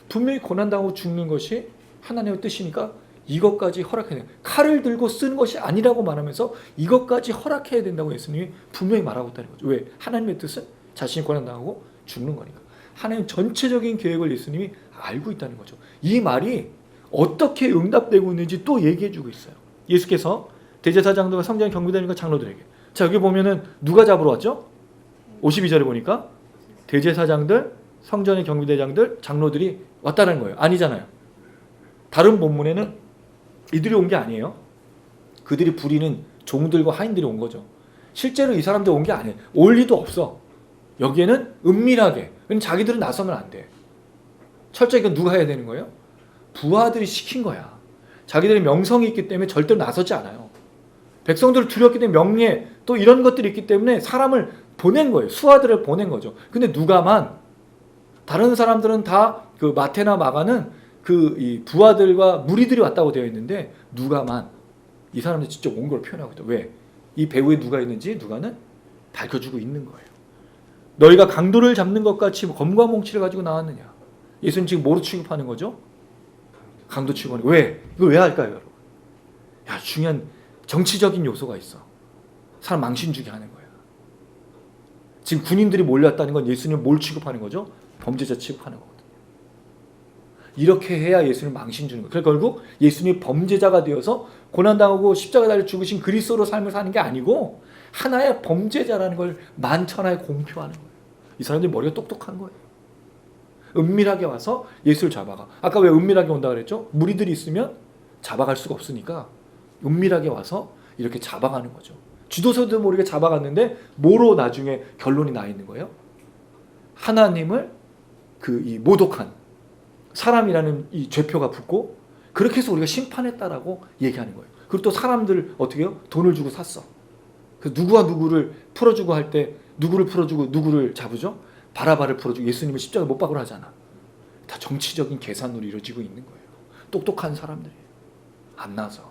[SPEAKER 1] 분명히 고난당하고 죽는 것이 하나님의 뜻이니까 이것까지 허락해야 돼요. 칼을 들고 쓰는 것이 아니라고 말하면서 이것까지 허락해야 된다고 예수님이 분명히 말하고 있다는 거죠. 왜? 하나님의 뜻은 자신이 고난당하고 죽는 거니까. 하나님 전체적인 계획을 예수님이 알고 있다는 거죠. 이 말이 어떻게 응답되고 있는지 또 얘기해 주고 있어요. 예수께서 대제사장들과 성전 경비대장과 장로들에게, 자 여기 보면은 누가 잡으러 왔죠? 52절에 보니까 대제사장들, 성전의 경비대장들, 장로들이 왔다는 거예요. 아니잖아요. 다른 본문에는 이들이 온 게 아니에요. 그들이 부리는 종들과 하인들이 온 거죠. 실제로 이 사람들 온 게 아니에요. 올 리도 없어. 여기에는 은밀하게. 왜냐면 자기들은 나서면 안 돼. 철저히 이건 누가 해야 되는 거예요? 부하들이 시킨 거야. 자기들의 명성이 있기 때문에 절대로 나서지 않아요. 백성들을 두렵기 때문에 명예 또 이런 것들이 있기 때문에 사람을 보낸 거예요. 수하들을 보낸 거죠. 근데 누가만, 다른 사람들은 다 그 마태나 마가는 그 이 부하들과 무리들이 왔다고 되어 있는데 누가만 이 사람들 직접 온 걸 표현하고 있다. 왜? 이 배후에 누가 있는지 누가는 밝혀주고 있는 거예요. 너희가 강도를 잡는 것 같이 검과 몽치를 가지고 나왔느냐? 예수님 지금 뭐로 취급하는 거죠? 강도 취급하는 거예요. 왜? 이걸 왜 할까요, 여러분? 야, 중요한 정치적인 요소가 있어. 사람 망신 주게 하는 거야. 지금 군인들이 몰려왔다는 건 예수님 뭘 취급하는 거죠? 범죄자 취급하는 거거든요. 이렇게 해야 예수님 망신 주는 거예요. 그러니까 결국 예수님이 범죄자가 되어서 고난당하고 십자가 달려 죽으신 그리스도로 삶을 사는 게 아니고 하나의 범죄자라는 걸 만천하에 공표하는 거예요. 이 사람들이 머리가 똑똑한 거예요. 은밀하게 와서 예수를 잡아가. 아까 왜 은밀하게 온다 그랬죠? 무리들이 있으면 잡아갈 수가 없으니까 은밀하게 와서 이렇게 잡아가는 거죠. 지도서도 모르게 잡아갔는데 뭐로 나중에 결론이 나 있는 거예요? 하나님을 이 모독한 사람이라는 이 죄표가 붙고 그렇게 해서 우리가 심판했다라고 얘기하는 거예요. 그리고 또 사람들 어떻게 해요? 돈을 주고 샀어. 그래서 누구와 누구를 풀어주고 할 때 누구를 풀어주고 누구를 잡으죠? 바라바를 풀어주고 예수님을 십자가 못 박으러 하잖아. 다 정치적인 계산으로 이루어지고 있는 거예요. 똑똑한 사람들이 안 나서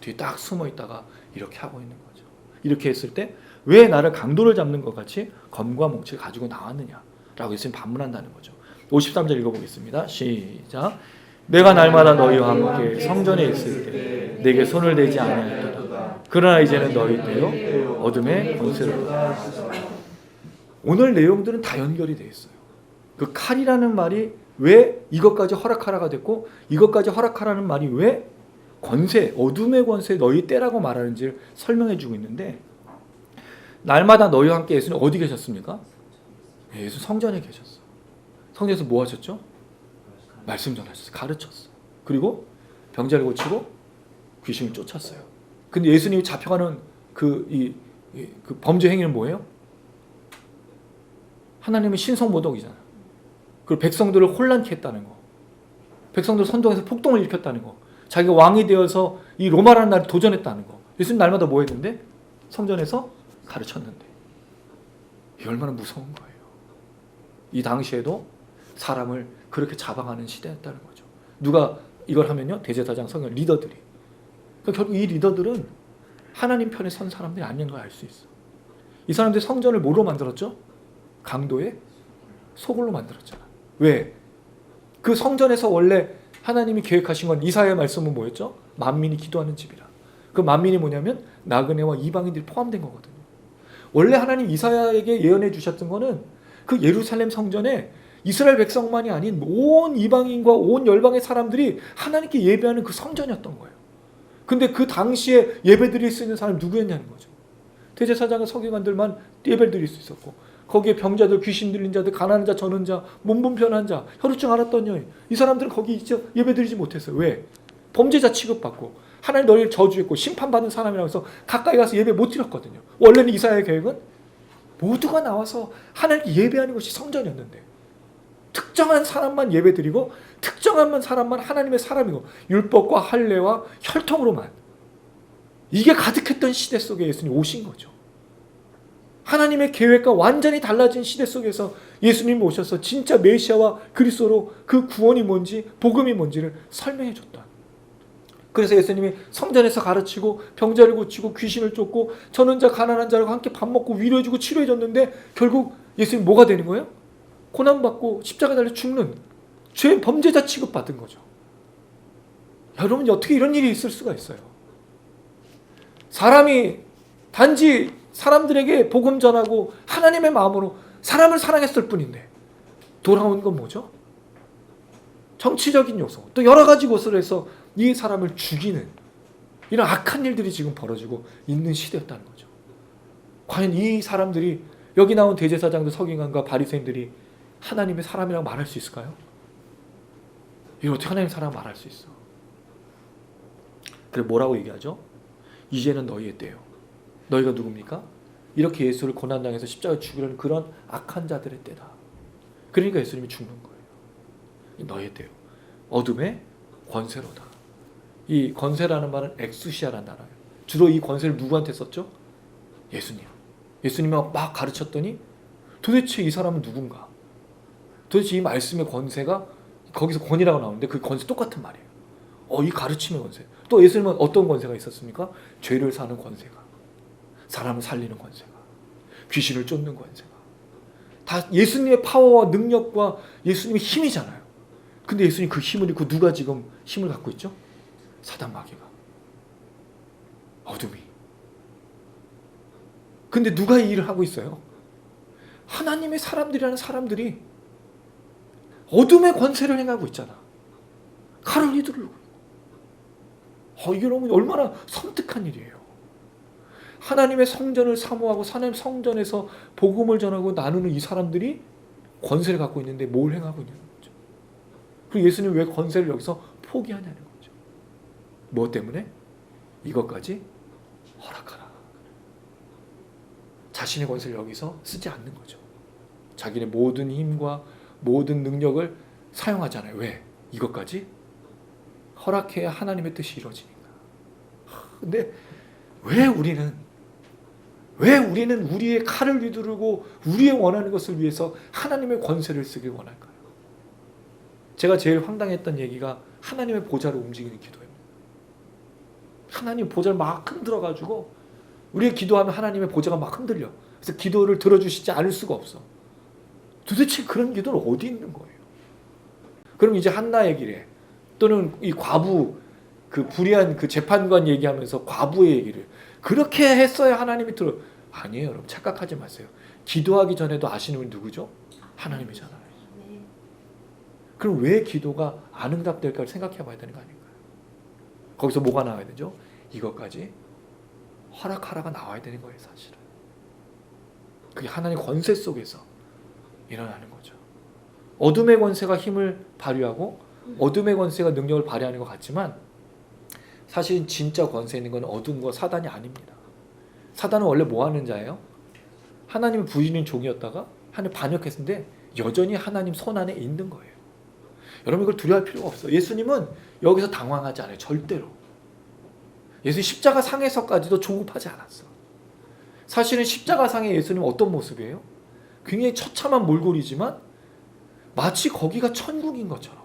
[SPEAKER 1] 뒤에 딱 숨어 있다가 이렇게 하고 있는 거죠. 이렇게 했을 때 왜 나를 강도를 잡는 것 같이 검과 몽치를 가지고 나왔느냐라고 예수님 반문한다는 거죠. 53절 읽어보겠습니다. 시작. 내가 날마다 너희와 함께 성전에 있을 때 내게 손을 대지 아니하였도다. 그러나 이제는 너희 때요 어둠의 권세로다. 오늘 내용들은 다 연결이 되어 있어요. 그 칼이라는 말이 왜 이것까지 허락하라가 됐고 이것까지 허락하라는 말이 왜 권세, 어둠의 권세 너희 때라고 말하는지를 설명해 주고 있는데, 날마다 너희와 함께 예수는 어디 계셨습니까? 예수 성전에 계셨어. 성전에서 뭐 하셨죠? 말씀 전하셨어요. 가르쳤어요. 그리고 병자를 고치고 귀신을 쫓았어요. 근데 예수님이 잡혀가는 그 범죄 행위는 뭐예요? 하나님의 신성모독이잖아요. 그리고 백성들을 혼란케 했다는 거. 백성들 선동해서 폭동을 일으켰다는 거. 자기가 왕이 되어서 이 로마라는 나라를 도전했다는 거. 예수님 날마다 뭐 했는데? 성전에서 가르쳤는데. 이게 얼마나 무서운 거예요. 이 당시에도 사람을 그렇게 잡아가는 시대였다는 거죠. 누가 이걸 하면요? 대제사장, 성경 리더들이. 그러니까 결국 이 리더들은 하나님 편에 선 사람들이 아닌 걸 알 수 있어. 이 사람들이 성전을 뭐로 만들었죠? 강도의 소굴로 만들었잖아. 왜? 그 성전에서 원래 하나님이 계획하신 건 이사야의 말씀은 뭐였죠? 만민이 기도하는 집이라. 그 만민이 뭐냐면 나그네와 이방인들이 포함된 거거든요. 원래 하나님 이사야에게 예언해 주셨던 거는 그 예루살렘 성전에 이스라엘 백성만이 아닌 온 이방인과 온 열방의 사람들이 하나님께 예배하는 그 성전이었던 거예요. 근데 그 당시에 예배 드릴 수 있는 사람이 누구였냐는 거죠. 대제사장과 서기관들만 예배를 드릴 수 있었고 거기에 병자들, 귀신 들린 자들, 가난한 자, 저는 자, 몸분편한 자, 혈루증 앓았던 여인 이 사람들은 거기 예배 드리지 못했어요. 왜? 범죄자 취급받고 하나님 너희를 저주했고 심판받은 사람이라고 해서 가까이 가서 예배 못 드렸거든요. 원래는 이사야의 계획은 모두가 나와서 하나님께 예배하는 것이 성전이었는데 특정한 사람만 예배드리고 특정한 사람만 하나님의 사람이고 율법과 할례와 혈통으로만 이게 가득했던 시대 속에 예수님이 오신 거죠. 하나님의 계획과 완전히 달라진 시대 속에서 예수님이 오셔서 진짜 메시아와 그리스도로 그 구원이 뭔지 복음이 뭔지를 설명해 줬다. 그래서 예수님이 성전에서 가르치고 병자를 고치고 귀신을 쫓고 저는 자 가난한 자랑 함께 밥 먹고 위로해주고 치료해줬는데 결국 예수님 뭐가 되는 거예요? 고난받고 십자가 달려 죽는 죄 범죄자 취급받은 거죠. 여러분 어떻게 이런 일이 있을 수가 있어요? 사람이 단지 사람들에게 복음 전하고 하나님의 마음으로 사람을 사랑했을 뿐인데 돌아온 건 뭐죠? 정치적인 요소 또 여러 가지 것을 해서 이 사람을 죽이는 이런 악한 일들이 지금 벌어지고 있는 시대였다는 거죠. 과연 이 사람들이 여기 나온 대제사장들 서기관과 바리새인들이 하나님의 사람이라고 말할 수 있을까요? 이거 어떻게 하나님의 사람 말할 수 있어? 그래 뭐라고 얘기하죠? 이제는 너희의 때요. 너희가 누굽니까? 이렇게 예수를 고난당해서 십자가에 죽이려는 그런 악한 자들의 때다. 그러니까 예수님이 죽는 거예요. 너희의 때요. 어둠의 권세로다. 이 권세라는 말은 엑수시아라는 단어예요. 주로 이 권세를 누구한테 썼죠? 예수님. 예수님이 막 가르쳤더니 도대체 이 사람은 누군가? 도대체 이 말씀의 권세가 거기서 권이라고 나오는데 그 권세 똑같은 말이에요. 이 가르침의 권세. 또 예수님은 어떤 권세가 있었습니까? 죄를 사는 권세가, 사람을 살리는 권세가, 귀신을 쫓는 권세가. 다 예수님의 파워와 능력과 예수님의 힘이잖아요. 근데 예수님 그 힘을 잃고 누가 지금 힘을 갖고 있죠? 사단 마귀가. 어둠이. 근데 누가 이 일을 하고 있어요? 하나님의 사람들이라는 사람들이 어둠의 권세를 행하고 있잖아. 칼을 휘두르고. 이게 너무 얼마나 섬뜩한 일이에요. 하나님의 성전을 사모하고 하나님 성전에서 복음을 전하고 나누는 이 사람들이 권세를 갖고 있는데 뭘 행하고 있냐는 거죠. 그리고 예수님 왜 권세를 여기서 포기하냐는 거죠. 뭐 때문에? 이것까지 허락하라. 자신의 권세를 여기서 쓰지 않는 거죠. 자기의 모든 힘과 모든 능력을 사용하잖아요. 왜? 이것까지 허락해야 하나님의 뜻이 이루어지니까. 근데 왜 우리는 우리의 칼을 휘두르고 우리의 원하는 것을 위해서 하나님의 권세를 쓰길 원할까요? 제가 제일 황당했던 얘기가 하나님의 보좌를 움직이는 기도입니다. 하나님 보좌를 막 흔들어가지고 우리가 기도하면 하나님의 보좌가 막 흔들려. 그래서 기도를 들어주시지 않을 수가 없어. 도대체 그런 기도는 어디 있는 거예요? 그럼 이제 한나 얘기래. 또는 이 과부 그 불의한 그 재판관 얘기하면서 과부의 얘기를 그렇게 했어야 하나님이 들어. 아니에요, 여러분. 착각하지 마세요. 기도하기 전에도 아시는 분이 누구죠? 하나님이잖아요. 그럼 왜 기도가 안 응답될까를 생각해 봐야 되는 거 아닐까요? 거기서 뭐가 나와야 되죠? 이것까지 허락하라가 나와야 되는 거예요, 사실은. 그게 하나님의 권세 속에서 일어나는 거죠. 어둠의 권세가 힘을 발휘하고 어둠의 권세가 능력을 발휘하는 것 같지만 사실 진짜 권세 있는 건 어둠과 사단이 아닙니다. 사단은 원래 뭐 하는 자예요? 하나님의 부인인 종이었다가 하나님 반역했는데 여전히 하나님 손 안에 있는 거예요. 여러분 이걸 두려워할 필요가 없어요. 예수님은 여기서 당황하지 않아요. 절대로. 예수님 십자가 상에서까지도 조급하지 않았어. 사실은 십자가 상의 예수님은 어떤 모습이에요? 굉장히 처참한 몰골이지만 마치 거기가 천국인 것처럼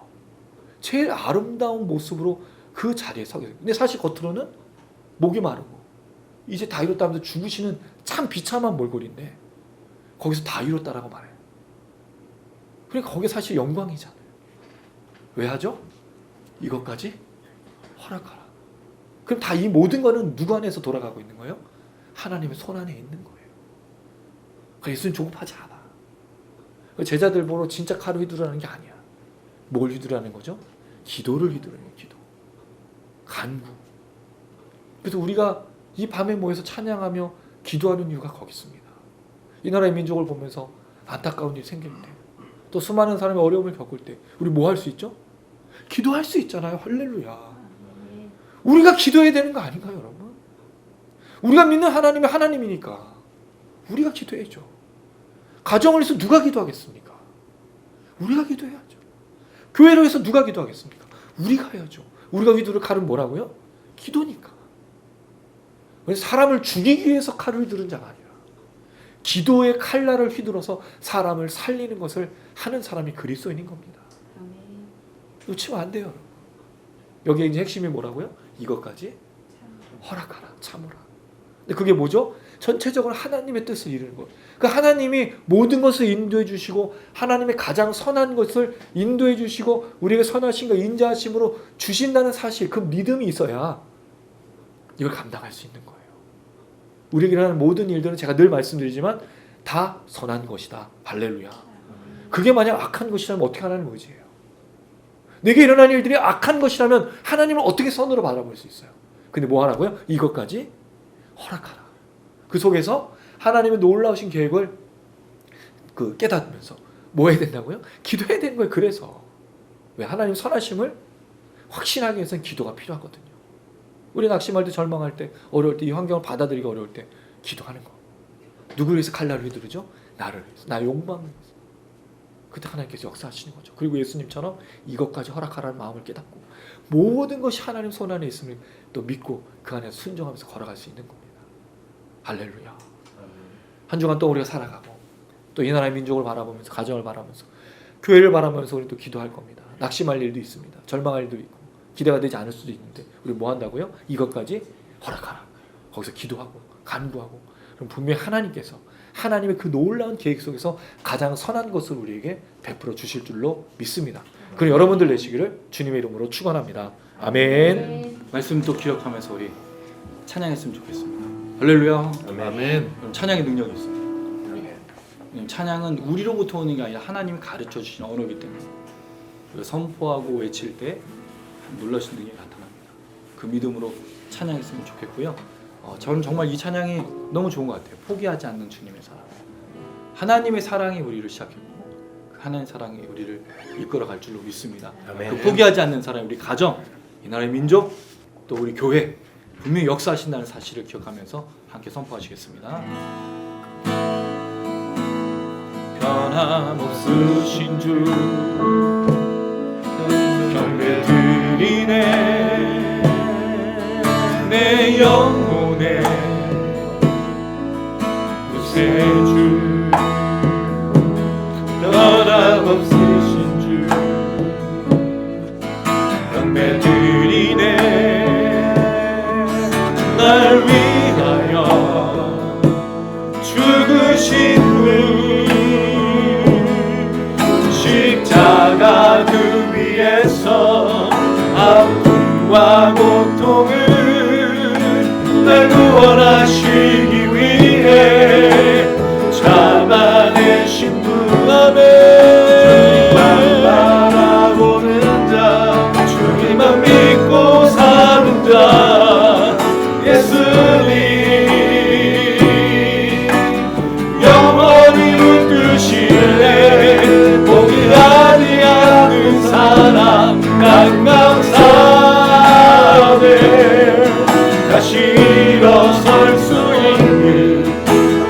[SPEAKER 1] 제일 아름다운 모습으로 그 자리에 서게 돼요. 근데 사실 겉으로는 목이 마르고 이제 다 이뤘다면서 죽으시는 참 비참한 몰골인데 거기서 다 이뤘다라고 말해요. 그러니까 거기 사실 영광이잖아요. 왜 하죠? 이것까지 허락하라. 그럼 다 이 모든 거는 누구 안에서 돌아가고 있는 거예요? 하나님의 손 안에 있는 거예요. 그래서 예수는 조급하지 않아. 제자들 보러 진짜 칼을 휘두르는 게 아니야. 뭘 휘두르는 거죠? 기도를 휘두르는 거예요. 기도. 간구. 그래서 우리가 이 밤에 모여서 찬양하며 기도하는 이유가 거기 있습니다. 이 나라의 민족을 보면서 안타까운 일이 생길 때, 또 수많은 사람이 어려움을 겪을 때 우리 뭐 할 수 있죠? 기도할 수 있잖아요. 할렐루야. 우리가 기도해야 되는 거 아닌가요, 여러분? 우리가 믿는 하나님이 하나님이니까 우리가 기도해야죠. 가정을 위해서 누가 기도하겠습니까? 우리가 기도해야죠. 교회를 위해서 누가 기도하겠습니까? 우리가 해야죠. 우리가 휘두를 칼은 뭐라고요? 기도니까. 사람을 죽이기 위해서 칼을 휘두른 자가 아니라 기도의 칼날을 휘둘러서 사람을 살리는 것을 하는 사람이 그리스도인인 겁니다. 놓치면 안 돼요. 여기에 이제 핵심이 뭐라고요? 이것까지 허락하라, 참으라. 근데 그게 뭐죠? 전체적으로 하나님의 뜻을 이루는 것. 그 하나님이 모든 것을 인도해 주시고 하나님의 가장 선한 것을 인도해 주시고 우리에게 선하신 것 인자하심으로 주신다는 사실, 그 믿음이 있어야 이걸 감당할 수 있는 거예요. 우리에게 일어나는 모든 일들은 제가 늘 말씀드리지만 다 선한 것이다. 할렐루야. 그게 만약 악한 것이라면 어떻게 하라는 의지예요? 내게 일어난 일들이 악한 것이라면 하나님을 어떻게 선으로 바라볼 수 있어요? 근데 뭐 하라고요? 이것까지 허락하라. 그 속에서 하나님의 놀라우신 계획을 깨닫으면서 뭐 해야 된다고요? 기도해야 되는 거예요. 그래서 왜 하나님 선하심을 확신하기 위해서는 기도가 필요하거든요. 우리 낙심할 때, 절망할 때, 어려울 때, 이 환경을 받아들이기 어려울 때 기도하는 거. 누구를 위해서 칼날을 휘두르죠? 나를 위해서, 나의 욕망을 위해서. 그때 하나님께서 역사하시는 거죠. 그리고 예수님처럼 이것까지 허락하라는 마음을 깨닫고 모든 것이 하나님 손 안에 있음을 또 믿고 그 안에 순종하면서 걸어갈 수 있는 겁니다. 할렐루야. 한 주간 또 우리가 살아가고 또 이 나라의 민족을 바라보면서, 가정을 바라보면서, 교회를 바라보면서 우리 또 기도할 겁니다. 낙심할 일도 있습니다. 절망할 일도 있고 기대가 되지 않을 수도 있는데 우리 뭐 한다고요? 이것까지 허락하라. 거기서 기도하고 간구하고, 그럼 분명히 하나님께서 하나님의 그 놀라운 계획 속에서 가장 선한 것을 우리에게 베풀어 주실 줄로 믿습니다. 그럼 여러분들 되시기를 주님의 이름으로 축원합니다. 아멘. 말씀 또 기억하면서 우리 찬양했으면 좋겠습니다. 할렐루야.
[SPEAKER 2] 아멘.
[SPEAKER 1] 그럼 찬양의 능력이 있습니다. 찬양은 우리로부터 오는 게 아니라 하나님이 가르쳐 주신 언어이기 때문에 우리가 선포하고 외칠 때 놀라신 능력이 나타납니다. 그 믿음으로 찬양했으면 좋겠고요. 저는 정말 이 찬양이 너무 좋은 것 같아요. 포기하지 않는 주님의 사랑. 하나님의 사랑이 우리를 시작했고 그 하나님의 사랑이 우리를 이끌어갈 줄로 믿습니다.
[SPEAKER 7] 아멘.
[SPEAKER 1] 그 포기하지 않는 사랑이 우리 가정, 이 나라의 민족, 또 우리 교회 분명히 역사하신다는 사실을 기억하면서 함께 선포하시겠습니다. 변함없으신 주 경배 드리네. 내 영혼의 구세주 변함없으신 주 경배 드리네. 날 위하여 죽으신 분 십자가 그 위에서 아픔과
[SPEAKER 3] 일어설 수 있는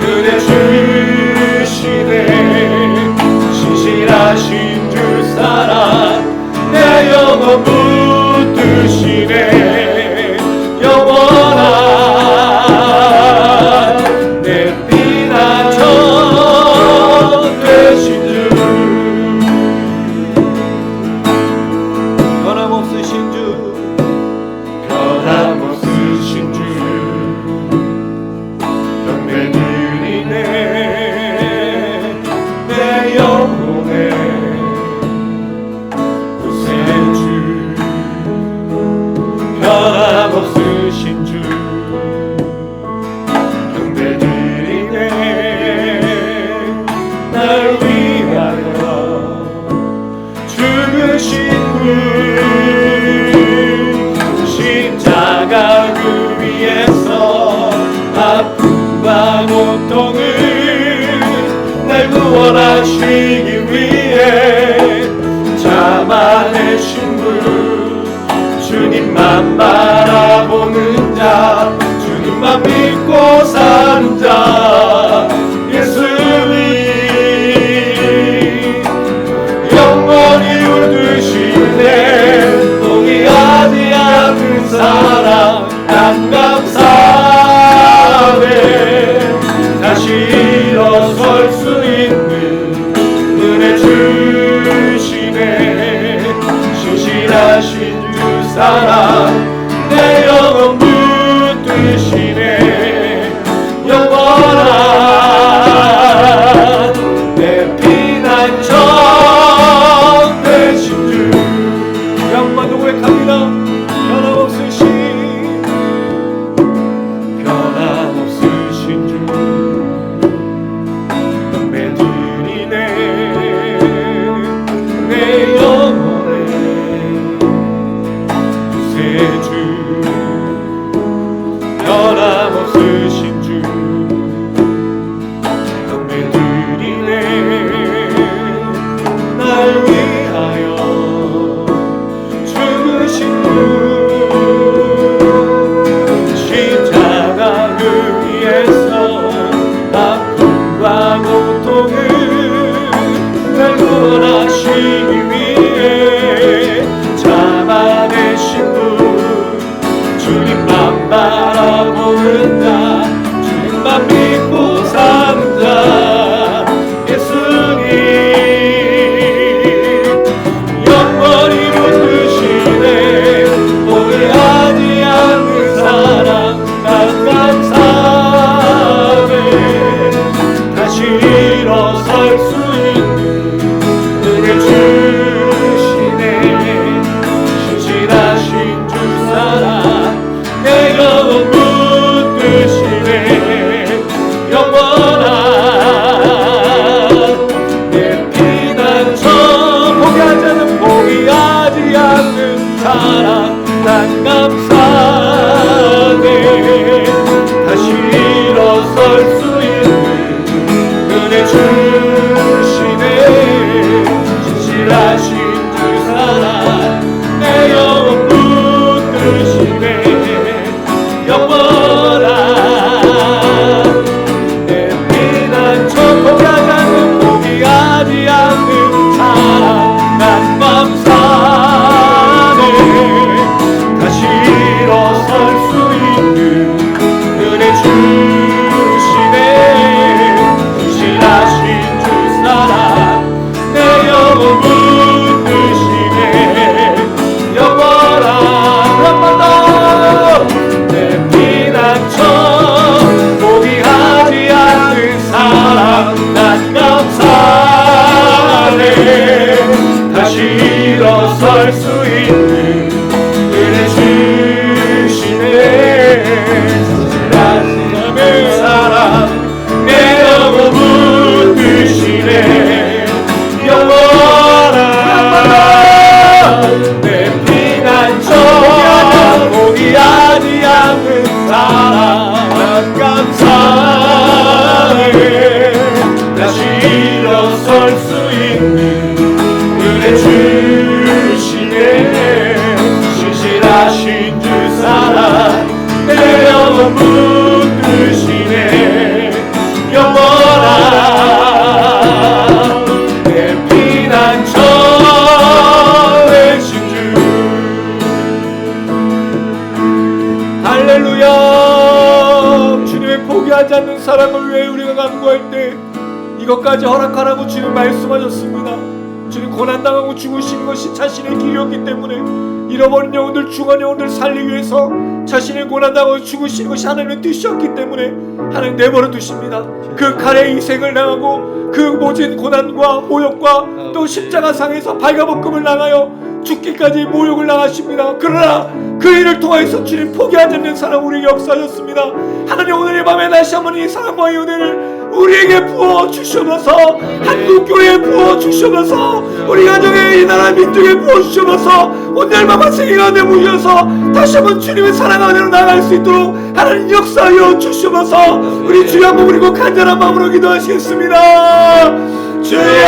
[SPEAKER 3] 은혜 주시네. 신실하신 주 사랑 내 영혼 붙드시네. 영원한 내 피난처 되신 주, 변함없으신 주, 변함없으신 주, 경배드리네. 내 영혼의 구세주, 변함없으신 주, 경배드리네. 날 위하여 죽으신 분, 십자가 그 위에서 아픔과 고통을 날 구원하시기 위해 참아내신 분, 주님만 바라보는 자, 주님만 믿고 사는 자, 예수님 영원히 웃으시네. 포기하지 않는 사랑 난 감사해. 다시 일어설 수 있는 은혜 주시네. 신실하신 주 사랑 내 영혼 붙드시네. 영원한 내 피난처 되신 주, 양만도 고백합니다. 변함없으신 주, 경배드리네. 내 영혼의 구세주, 변함없으신 주, 경배드리네. 날 위하여 죽으신 분, 십자가 그 위에서 아픔과 고통을 날 구원하시기 위해 참아내신 분, 주님만 바라보는 자, 주님만 믿고 사는 자, 예수님 영원히 붙드시네. 포기하지 않는 사랑 난 감사해. 다시 일어설 수 있는 은혜 주시네. 신실하신 주 사랑 내 영혼 붙드시네. 영원한 내 피난처, 포기하지 않는 사랑 난 감사해. 다시 일어설 수 있는 은혜 주시네. 신실하신 주 사랑 내 영혼 붙드시네. 영원한 내 피난처, 포기하지 않는 사랑 난 감사해. 다시 일어설 수 있는 은혜 주시네. 신실하신 주 사랑 내 영혼 붙드시네. 영원한 한번더 내 피난처, 포기하지 않는 사랑 난 감사해. 다시 일어설 수 있는 은혜 주시네. 신실하신 사랑 내 영혼 붙드시네. 영원한 내 피난처, 포기하지 않는 사랑 난 감사해. 다시 일어설 수 있는 은혜 주시네. 포기하지 않는 사랑을 위해 우리가 간구할 때 이것까지 허락하라고 주님 말씀하셨습니다. 주님 고난당하고 죽으신 것이 자신의 길이었기 때문에 잃어버린 영혼들, 죽은 영혼들 살리기 위해서 자신의 고난당하고 죽으신 것이 하나님의 뜻이었기 때문에 하나님 내버려 두십니다. 그 칼의 희생을 당하고 그 모진 고난과 모욕과 또 십자가상에서 발가벗김을 당하여 죽기까지 모욕을 당하십니다. 그러나 그 일을 통해서 주님 포기하지 않는 사랑 우리에게 역사하셨습니다. 하나님 오늘 이 밤에 다시 한번 이 사랑과 이 은혜를 우리에게 부어 주시옵소서. 한국교회에 부어 주시옵소서. 우리 가정에 이 나라 민족에 부어 주시옵소서. 오늘 밤 세계 가운데 모여서 다시 한번 주님의 사랑과 은혜로 나아갈 수 있도록 하나님 역사하여 주시옵소서. 우리 주여 한번 그리고 간절한 마음으로 기도하시겠습니다. 주여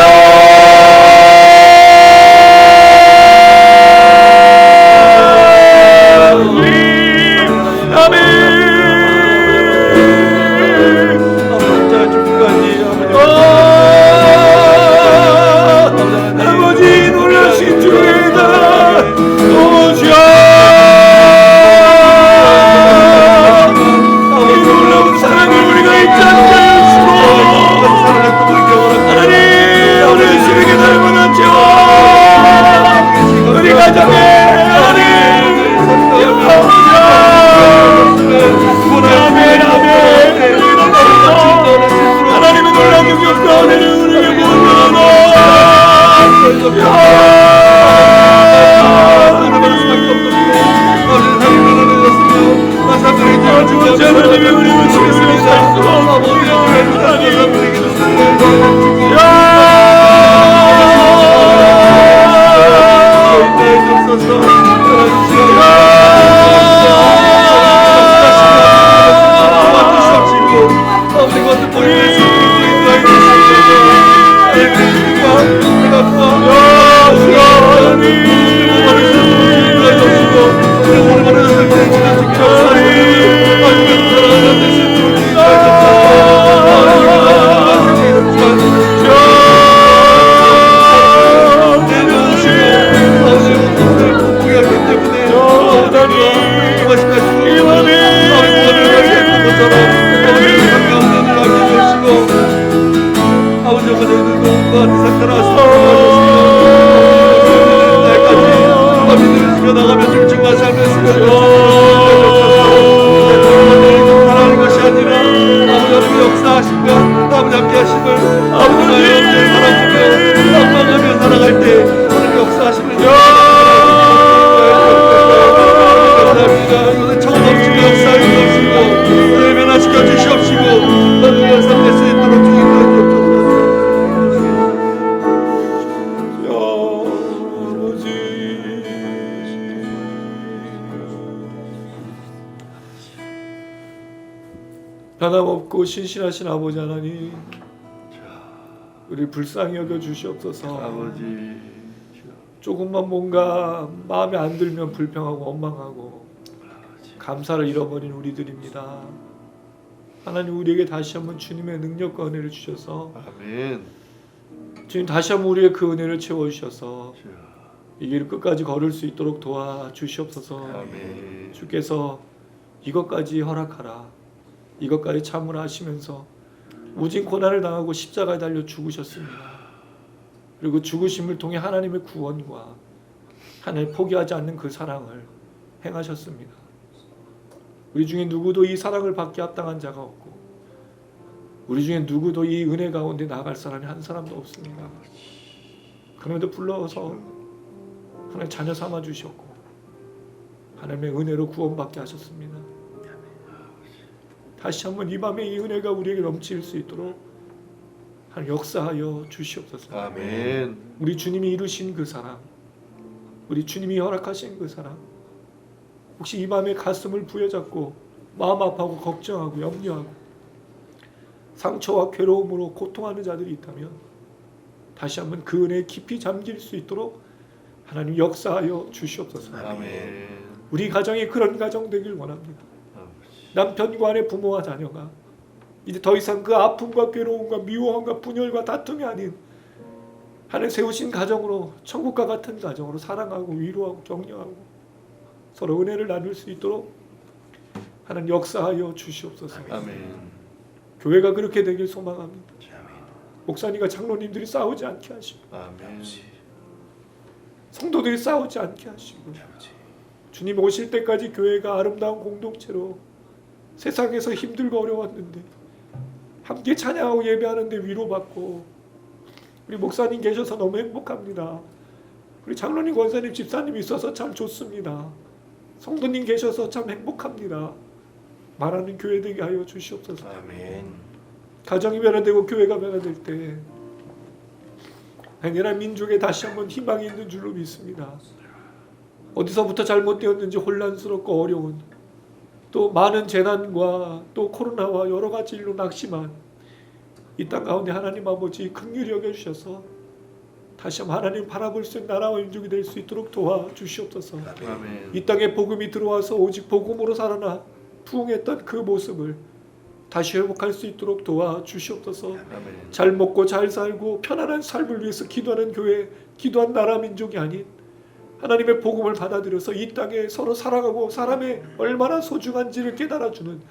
[SPEAKER 3] 변함없고 신실하신 아버지 하나님, 우리 불쌍히 여겨 주시옵소서.
[SPEAKER 2] 아버지,
[SPEAKER 3] 조금만 뭔가 마음에 안 들면 불평하고 원망하고 감사를 잃어버린 우리들입니다. 하나님 우리에게 다시 한번 주님의 능력과 은혜를 주셔서
[SPEAKER 2] 아멘.
[SPEAKER 3] 주님 다시 한번 우리의 그 은혜를 채워주셔서 이 길을 끝까지 걸을 수 있도록 도와주시옵소서.
[SPEAKER 2] 아멘.
[SPEAKER 3] 주께서 이것까지 허락하라, 이것까지 참으라 하시면서 무진 고난을 당하고 십자가에 달려 죽으셨습니다. 그리고 죽으심을 통해 하나님의 구원과 하나님 포기하지 않는 그 사랑을 행하셨습니다. 우리 중에 누구도 이 사랑을 받기 합당한 자가 없고 우리 중에 누구도 이 은혜 가운데 나아갈 사람이 한 사람도 없습니다. 그럼에도 불러서 하나님 자녀 삼아 주셨고 하나님의 은혜로 구원받게 하셨습니다. 다시 한번 이 밤에 이 은혜가 우리에게 넘칠 수 있도록 하나님 역사하여 주시옵소서.
[SPEAKER 2] 아멘.
[SPEAKER 3] 우리 주님이 이루신 그 사랑, 우리 주님이 허락하신 그 사랑, 혹시 이 밤에 가슴을 부여잡고 마음 아파하고 걱정하고 염려하고 상처와 괴로움으로 고통하는 자들이 있다면 다시 한번 그 은혜에 깊이 잠길 수 있도록 하나님 역사하여 주시옵소서.
[SPEAKER 2] 아멘.
[SPEAKER 3] 우리 가정이 그런 가정 되길 원합니다. 남편과 아내, 부모와 자녀가 이제 더 이상 그 아픔과 괴로움과 미워함과 분열과 다툼이 아닌 하나님 세우신 가정으로, 천국과 같은 가정으로 사랑하고 위로하고 격려하고 서로 은혜를 나눌 수 있도록 하나님 역사하여 주시옵소서.
[SPEAKER 2] 아멘.
[SPEAKER 3] 교회가 그렇게 되길 소망합니다. 목사님과 장로님들이 싸우지 않게 하시고
[SPEAKER 2] 아멘.
[SPEAKER 3] 성도들이 싸우지 않게 하시고 주님 오실 때까지 교회가 아름다운 공동체로 세상에서 힘들고 어려웠는데 함께 찬양하고 예배하는데 위로받고 우리 목사님 계셔서 너무 행복합니다. 우리 장로님, 권사님, 집사님 있어서 참 좋습니다. 성도님 계셔서 참 행복합니다. 말하는 교회 되게 하여 주시옵소서.
[SPEAKER 2] 아멘.
[SPEAKER 3] 가정이 변화되고 교회가 변화될 때 당연한 민족에 다시 한번 희망이 있는 줄로 믿습니다. 어디서부터 잘못되었는지 혼란스럽고 어려운 또 많은 재난과 또 코로나와 여러 가지 일로 낙심한 이 땅 가운데 하나님 아버지 긍휼히 여겨주셔서 다시 한번 하나님 바라볼 수 있는 나라와 민족이 될 수 있도록 도와주시옵소서.
[SPEAKER 2] 아멘.
[SPEAKER 3] 이 땅에 복음이 들어와서 오직 복음으로 살아나 부흥했던 그 모습을 다시 회복할 수 있도록 도와주시옵소서.
[SPEAKER 2] 아멘.
[SPEAKER 3] 잘 먹고 잘 살고 편안한 삶을 위해서 기도하는 교회, 기도한 나라 민족이 아닌 하나님의 복음을 받아들여서 이 땅에 서로 살아가고 사람의 얼마나 소중한지를 깨달아주는,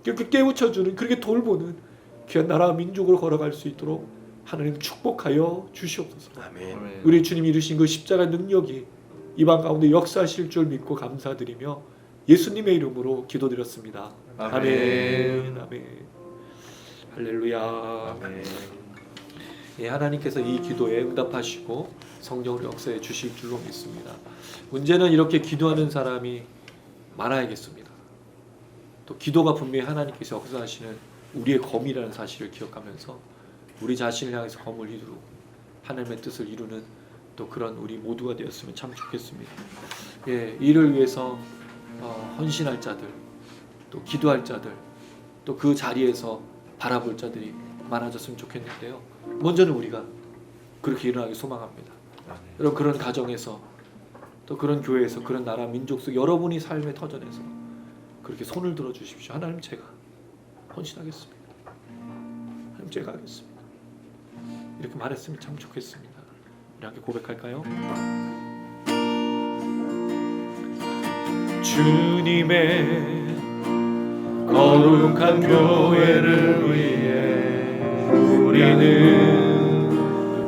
[SPEAKER 3] 깨우쳐주는, 그렇게 돌보는 귀한 나라 민족을 걸어갈 수 있도록 하나님 축복하여 주시옵소서.
[SPEAKER 2] 아멘.
[SPEAKER 3] 우리 주님이 이루신 그 십자가 능력이 이방 가운데 역사하실 줄 믿고 감사드리며 예수님의 이름으로 기도드렸습니다. 아멘. 아멘. 할렐루야.
[SPEAKER 2] 아멘.
[SPEAKER 3] 예, 하나님께서 이 기도에 응답하시고 성령으로 역사해 주실 줄로 믿습니다. 문제는 이렇게 기도하는 사람이 많아야겠습니다. 또 기도가 분명히 하나님께서 역사하시는 우리의 검이라는 사실을 기억하면서 우리 자신을 향해서 검을 휘두르고 하나님의 뜻을 이루는 또 그런 우리 모두가 되었으면 참 좋겠습니다. 예, 이를 위해서 헌신할 자들, 또 기도할 자들, 또 그 자리에서 바라볼 자들이 많아졌으면 좋겠는데요. 먼저는 우리가 그렇게 일어나기 소망합니다. 여러분, 그런 가정에서 또 그런 교회에서 그런 나라 민족 속 여러분이 삶의 터전에서 그렇게 손을 들어 주십시오. 하나님, 제가 헌신하겠습니다. 하나님, 제가 하겠습니다. 이렇게 말했으면 참 좋겠습니다. 우리 함께 고백할까요? 주님의 거룩한 교회를 위해 우리는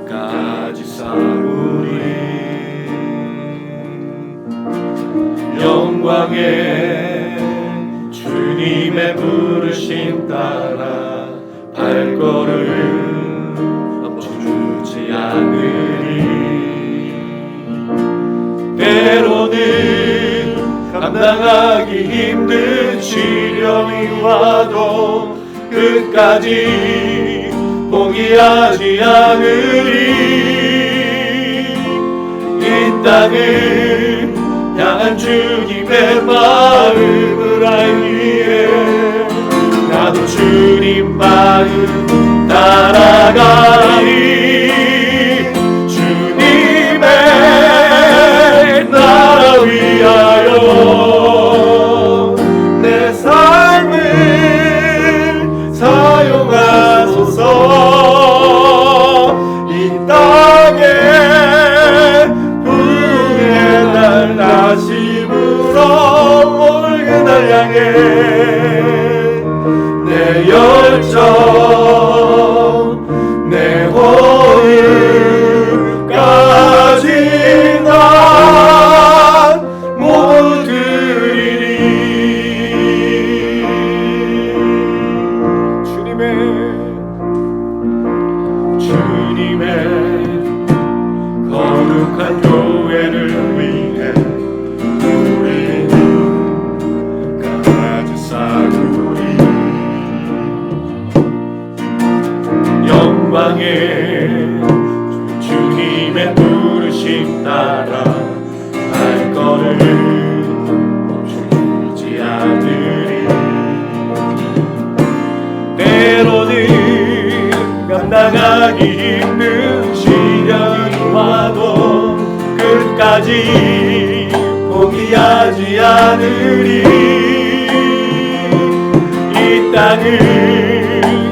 [SPEAKER 3] 끝까지 싸우리. 영광의 주님의 부르심 따라 발걸음 멈추지 않으리. 때로는 감당하기 힘든 시련이 와도 끝까지 포기하지 않으리. 이 땅을 향한 주님의 마음을 알기에 나도 주님 마음 따라가리. 주님의 나라 위하여 내 삶을 사용하소서. 이 땅에 부흥의 날 다심으로 올 그날 향해 내 열정 내 호흡까지 난 모두 드리리. 주님의 거룩한 교회를 위해 우리는 가지 싸우리. 영광의 주님의 부르심 따라 발걸음 멈추지 않으리. 때로는 감당하기 힘든 시련이 와도 끝까지 포기하지 않으리. 이 땅을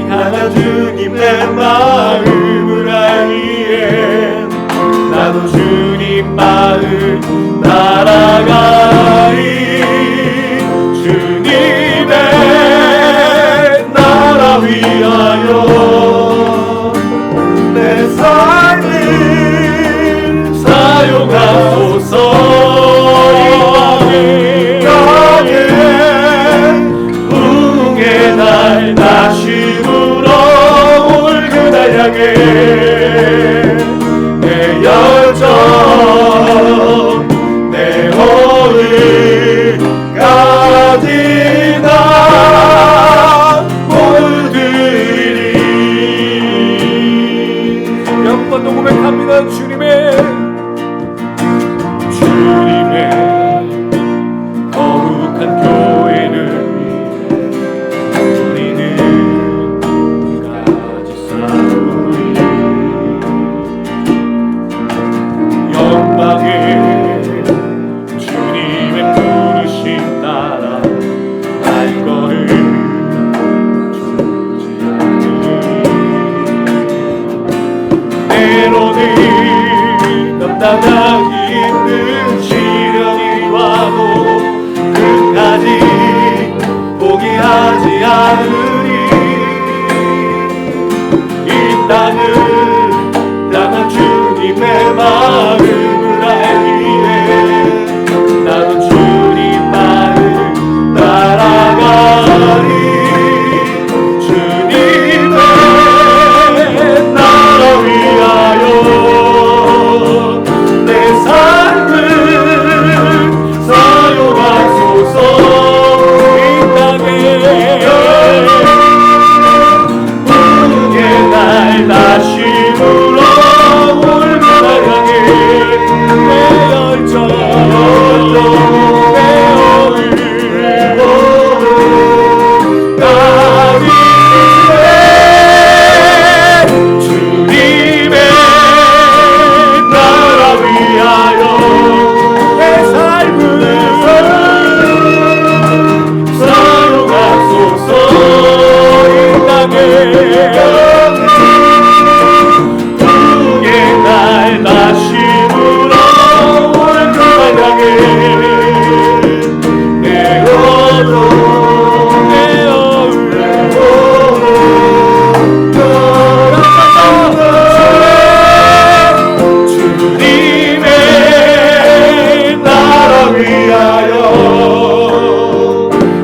[SPEAKER 3] 향한 주님의 마음을 알기에 나도 주님 마음 따라가리. 주님의 나라 위하여 바닥이 있는 시련이 와도 끝까지 포기하지 않으니 이 땅을 향한 주님의 마음을 알기에 나도 주님 마음 따라가리. 주님의 나라 위하여 내 삶을 사용하소서. 이 땅에 부흥의 날 다시물어 올바라 향해 내 열정 내 주님의 나라 위하여 내 삶을 사용하소서. 이 땅에 부흥의 날 다시물어 올바라 향해 내 영혼 내 주님의 나라 위하여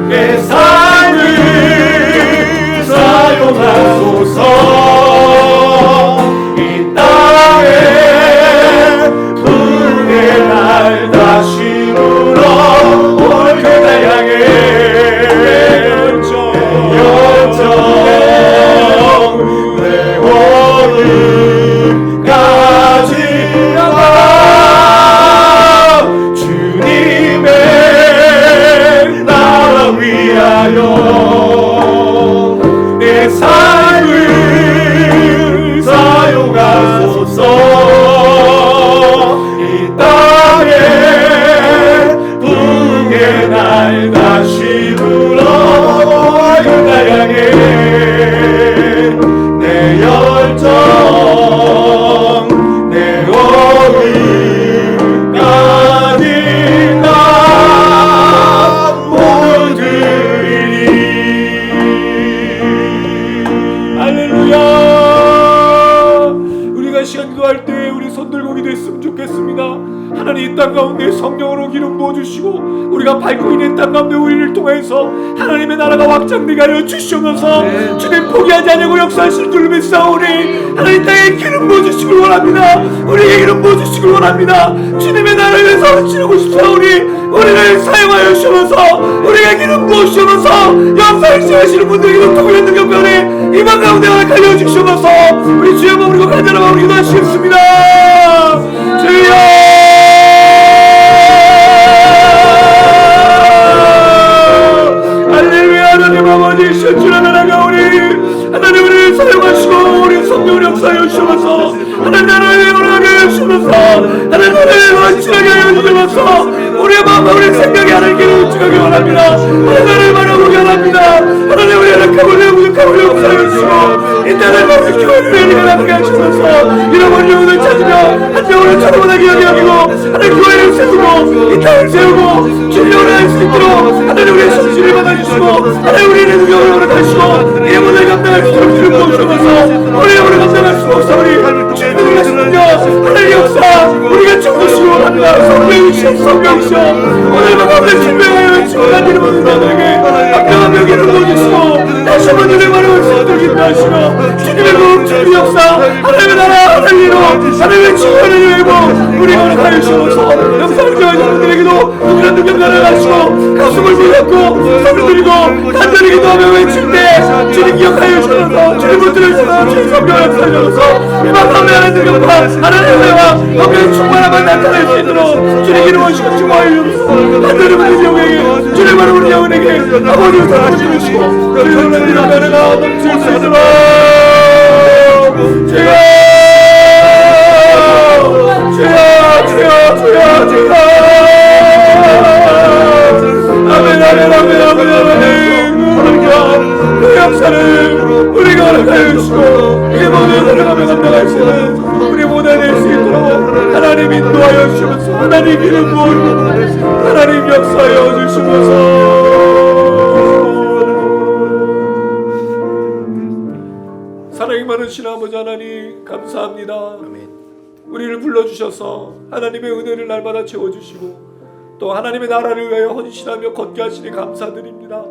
[SPEAKER 3] 내 삶을 사용하소서. 이 땅에 부흥의 날 다시물어 올 그날 향해 열정 내 원을 가지다가 주님의 나라 위하여 내 삶을 사용하소서. 이 땅에 부흥의 날 다시물어 그날 향해 내 열정 내 원을 가진 나 모두 드리니. 할렐루야. 우리가 시간 기도할 때 우리 손 들고 기도했으면 좋겠습니다. 하나님 이 땅 가운데 성령으로 기름 부어주시고 우리가 밟고 있는 땅 가운데 우리를 통해서 하나님의 나라가 확장되게 하여 주시옵소서. 주님 포기하지 않고 역사하실 줄 믿사오니 하나님 땅에 기름 부어주시길 원합니다. 우리에게 기름 부어주시길 원합니다. 주님의 나라를 위해서 지르고 싶사오니 우리를 사용하여 주시옵소서. 우리에게 기름 부어주시옵소서. 영상을 시청하시는 분들에게도 통일의 능력 변해 이방 가운데 허락하여 주시옵소서. 우리 주여 머무르고 간절한 마음으로 기도하시겠습니다. 주여 할렐루야. 하나님 아버지 신주라 나라가 우리 하나님 우리를 사용하시고 우리 성령을 역사하여 주셔서 하나님 나라를 영원하게 하여 주셔서 하나님 나라를 완전하게 하여 주셔서 우리의 마음과 우리 생각이 하나님께로 우측하게 원합니다. 하나님 나라를 바라보게 원합니다. 하나님 우리의 약함을 내어 부족함을 역사하여 주시고 이 땅을 모든 교회를 위해 일어나게 하셔서 잃어버린 영혼을 찾으며 한 영혼을 찾아보다게 여기고 하나님 교회를 세우고 이 땅을 세우고 주님을 할 수 있도록 하나님 우리의 성실을 받아주시고 하나님 우리의 능력을 허락하시고 이 영혼을 감당할 수 있도록 주를 부어주셔서 우리의 영혼을 감당할 수 없사오니 주님을 하시는요 하나님 역사 우리가 죽으시고 원합니다. 성령이시여 성령이시여 오늘만 가운데 준비하여 외치고 다니는 모든 자들에게 합당한 명예를 부어주시고 다시 한번 주님의 말을 수 있도록 인도하시고 주님의 부흥 주님의 역사 하나님의 나라 하나님으로 하나님의 치유하는 여행고 우리가 허락하여 주셔서 역사를 기도하시는 분들에게도 누구나 능력을 하시고 가슴을 부여잡고 손을 들고 간절히 기도하며 외칠 때 주님 기억하여 주셔서 주님 붙들어 주셔서 주님 성령을 역사하셔서 이만 가운데 하나님 능력과 하나님의 은혜와 영광의 충만함을 나타낼 수 있도록 주님 이름을 주시고 주하여 주셔서 간절히 부르는 영에게 주님 바로 우리 영혼에게 아버지를 사랑해 주시고 주님 하나님의 은혜가 넘칠 수 있도록 주여 아멘 아멘 아멘 아멘 아멘. 그 역사를 우리가 허락하여 주시고 이 모든 사랑하며 감당할 수 있는 우리 모든 될 수 있도록 하나님 인도하여 주시면서 하나님 이름 부어주시고 하나님 역사하여 주시면서 사랑이 많으신 아버지 하나님 감사합니다. 우리를 불러주셔서 하나님의 은혜를 날마다 채워주시고 또 하나님의 나라를 위하여 헌신하며 걷게 하시니 감사드립니다.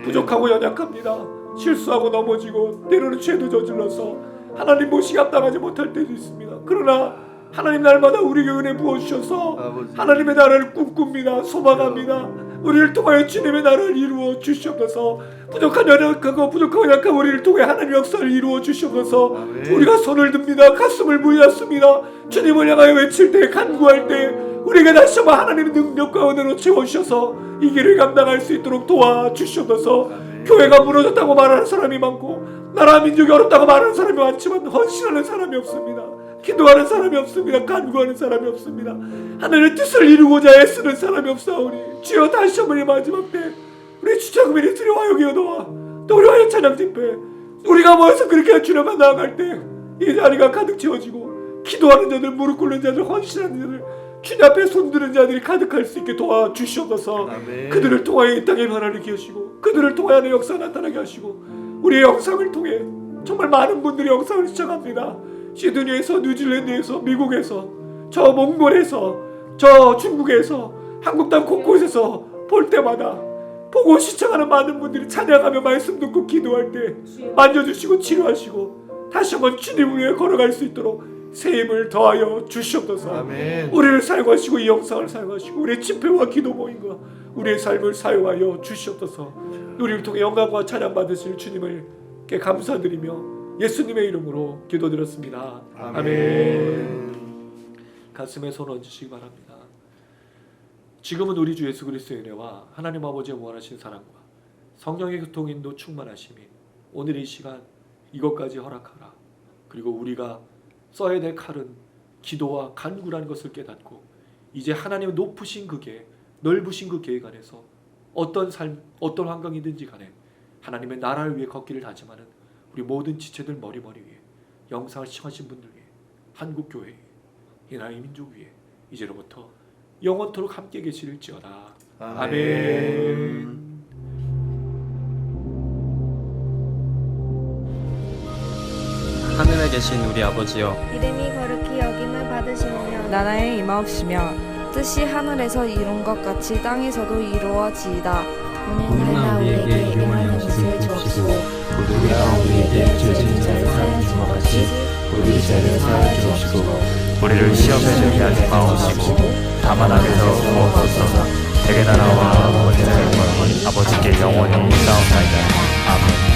[SPEAKER 3] 부족하고 연약합니다. 실수하고 넘어지고 때로는 죄도 저질러서 하나님 모시기 합당하지 못할 때도 있습니다. 그러나 하나님 날마다 우리에게 은혜 부어주셔서 하나님의 나라를 꿈꿉니다. 소망합니다. 우리를 통하여 주님의 나라를 이루어 주시옵소서. 부족한 연약하고 부족하고 약한 우리를 통해 하나님의 역사를 이루어 주시옵소서. 우리가 손을 듭니다. 가슴을 부여잡습니다. 주님을 향하여 외칠 때 간구할 때 우리에게 다시 한번 하나님의 능력과 은혜로 채워주셔서 이 길을 감당할 수 있도록 도와주시옵소서. 교회가 무너졌다고 말하는 사람이 많고 나라 민족이 어렵다고 말하는 사람이 많지만 헌신하는 사람이 없습니다. 기도하는 사람이 없습니다. 간구하는 사람이 없습니다. 하나님의 뜻을 이루고자 애쓰는 사람이 없사오니 주여 다시 한번 이 마지막 때 우리 주차금일이 들여와요 기도와 또 우리 화요 찬양 집회 우리가 모여서 그렇게 주님만 나아갈 때 이 자리가 가득 채워지고 기도하는 자들 무릎 꿇는 자들 헌신하는 자들 주님 앞에 손드는 자들이 가득할 수 있게 도와주시옵소서. 그들을 통하여 이 땅의 변화를 기하시고 그들을 통하여 하나님의 역사가 나타나게 하시고 우리의 영상을 통해 정말 많은 분들이 영상을 시청합니다. 시드니에서 뉴질랜드에서 미국에서 저 몽골에서 저 중국에서 한국 땅 곳곳에서 볼 때마다 보고 시청하는 많은 분들이 찬양하며 말씀 듣고 기도할 때 만져주시고 치료하시고 다시 한번 주님을 위해 걸어갈 수 있도록 새 힘을 더하여 주시옵소서. 아멘. 우리를 사용하시고 이 영상을 사용하시고 우리의 집회와 기도 모임과 우리의 삶을 사용하여 주시옵소서. 우리를 통해 영광과 찬양 받으실 주님을께 감사드리며 예수님의 이름으로 기도드렸습니다. 아멘. 가슴에 손 얹으시기 바랍니다. 지금은 우리 주 예수 그리스도의 은혜와 하나님 아버지의 무한하신 사랑과 성령의 교통인도 충만하심이 오늘 이 시간 이것까지 허락하라. 그리고 우리가 써야 될 칼은 기도와 간구라는 것을 깨닫고 이제 하나님의 높으신 그 계획, 넓으신 그 계획 안에서 어떤 삶, 어떤 환경이든지 간에 하나님의 나라를 위해 걷기를 다짐하는 우리 모든 지체들 머리머리 위에 영상을 시청하신 분들 위해 한국교회 위해 이 나라의 민족 위해 이제로부터 영원토록 함께 계시릴지어다. 아멘.
[SPEAKER 8] 하늘에 계신 우리 아버지여
[SPEAKER 9] 이름이 거룩히 여김을 받으시며
[SPEAKER 10] 나라에 임하옵시며 뜻이 하늘에서 이룬 것 같이 땅에서도 이루어지이다.
[SPEAKER 9] 오늘날 우리에게 일용할 것을 주옵시고
[SPEAKER 11] 우리가 우리에게 죄진 자를 사하여 준 것 같이 우리 죄를 사하여 주옵시고 우리를 시험에 들게 하지 마옵시고 다만 악에서 구하옵소서. 대개 나라와 권세와 아버지께 영원히 있사옵나이다. 아멘.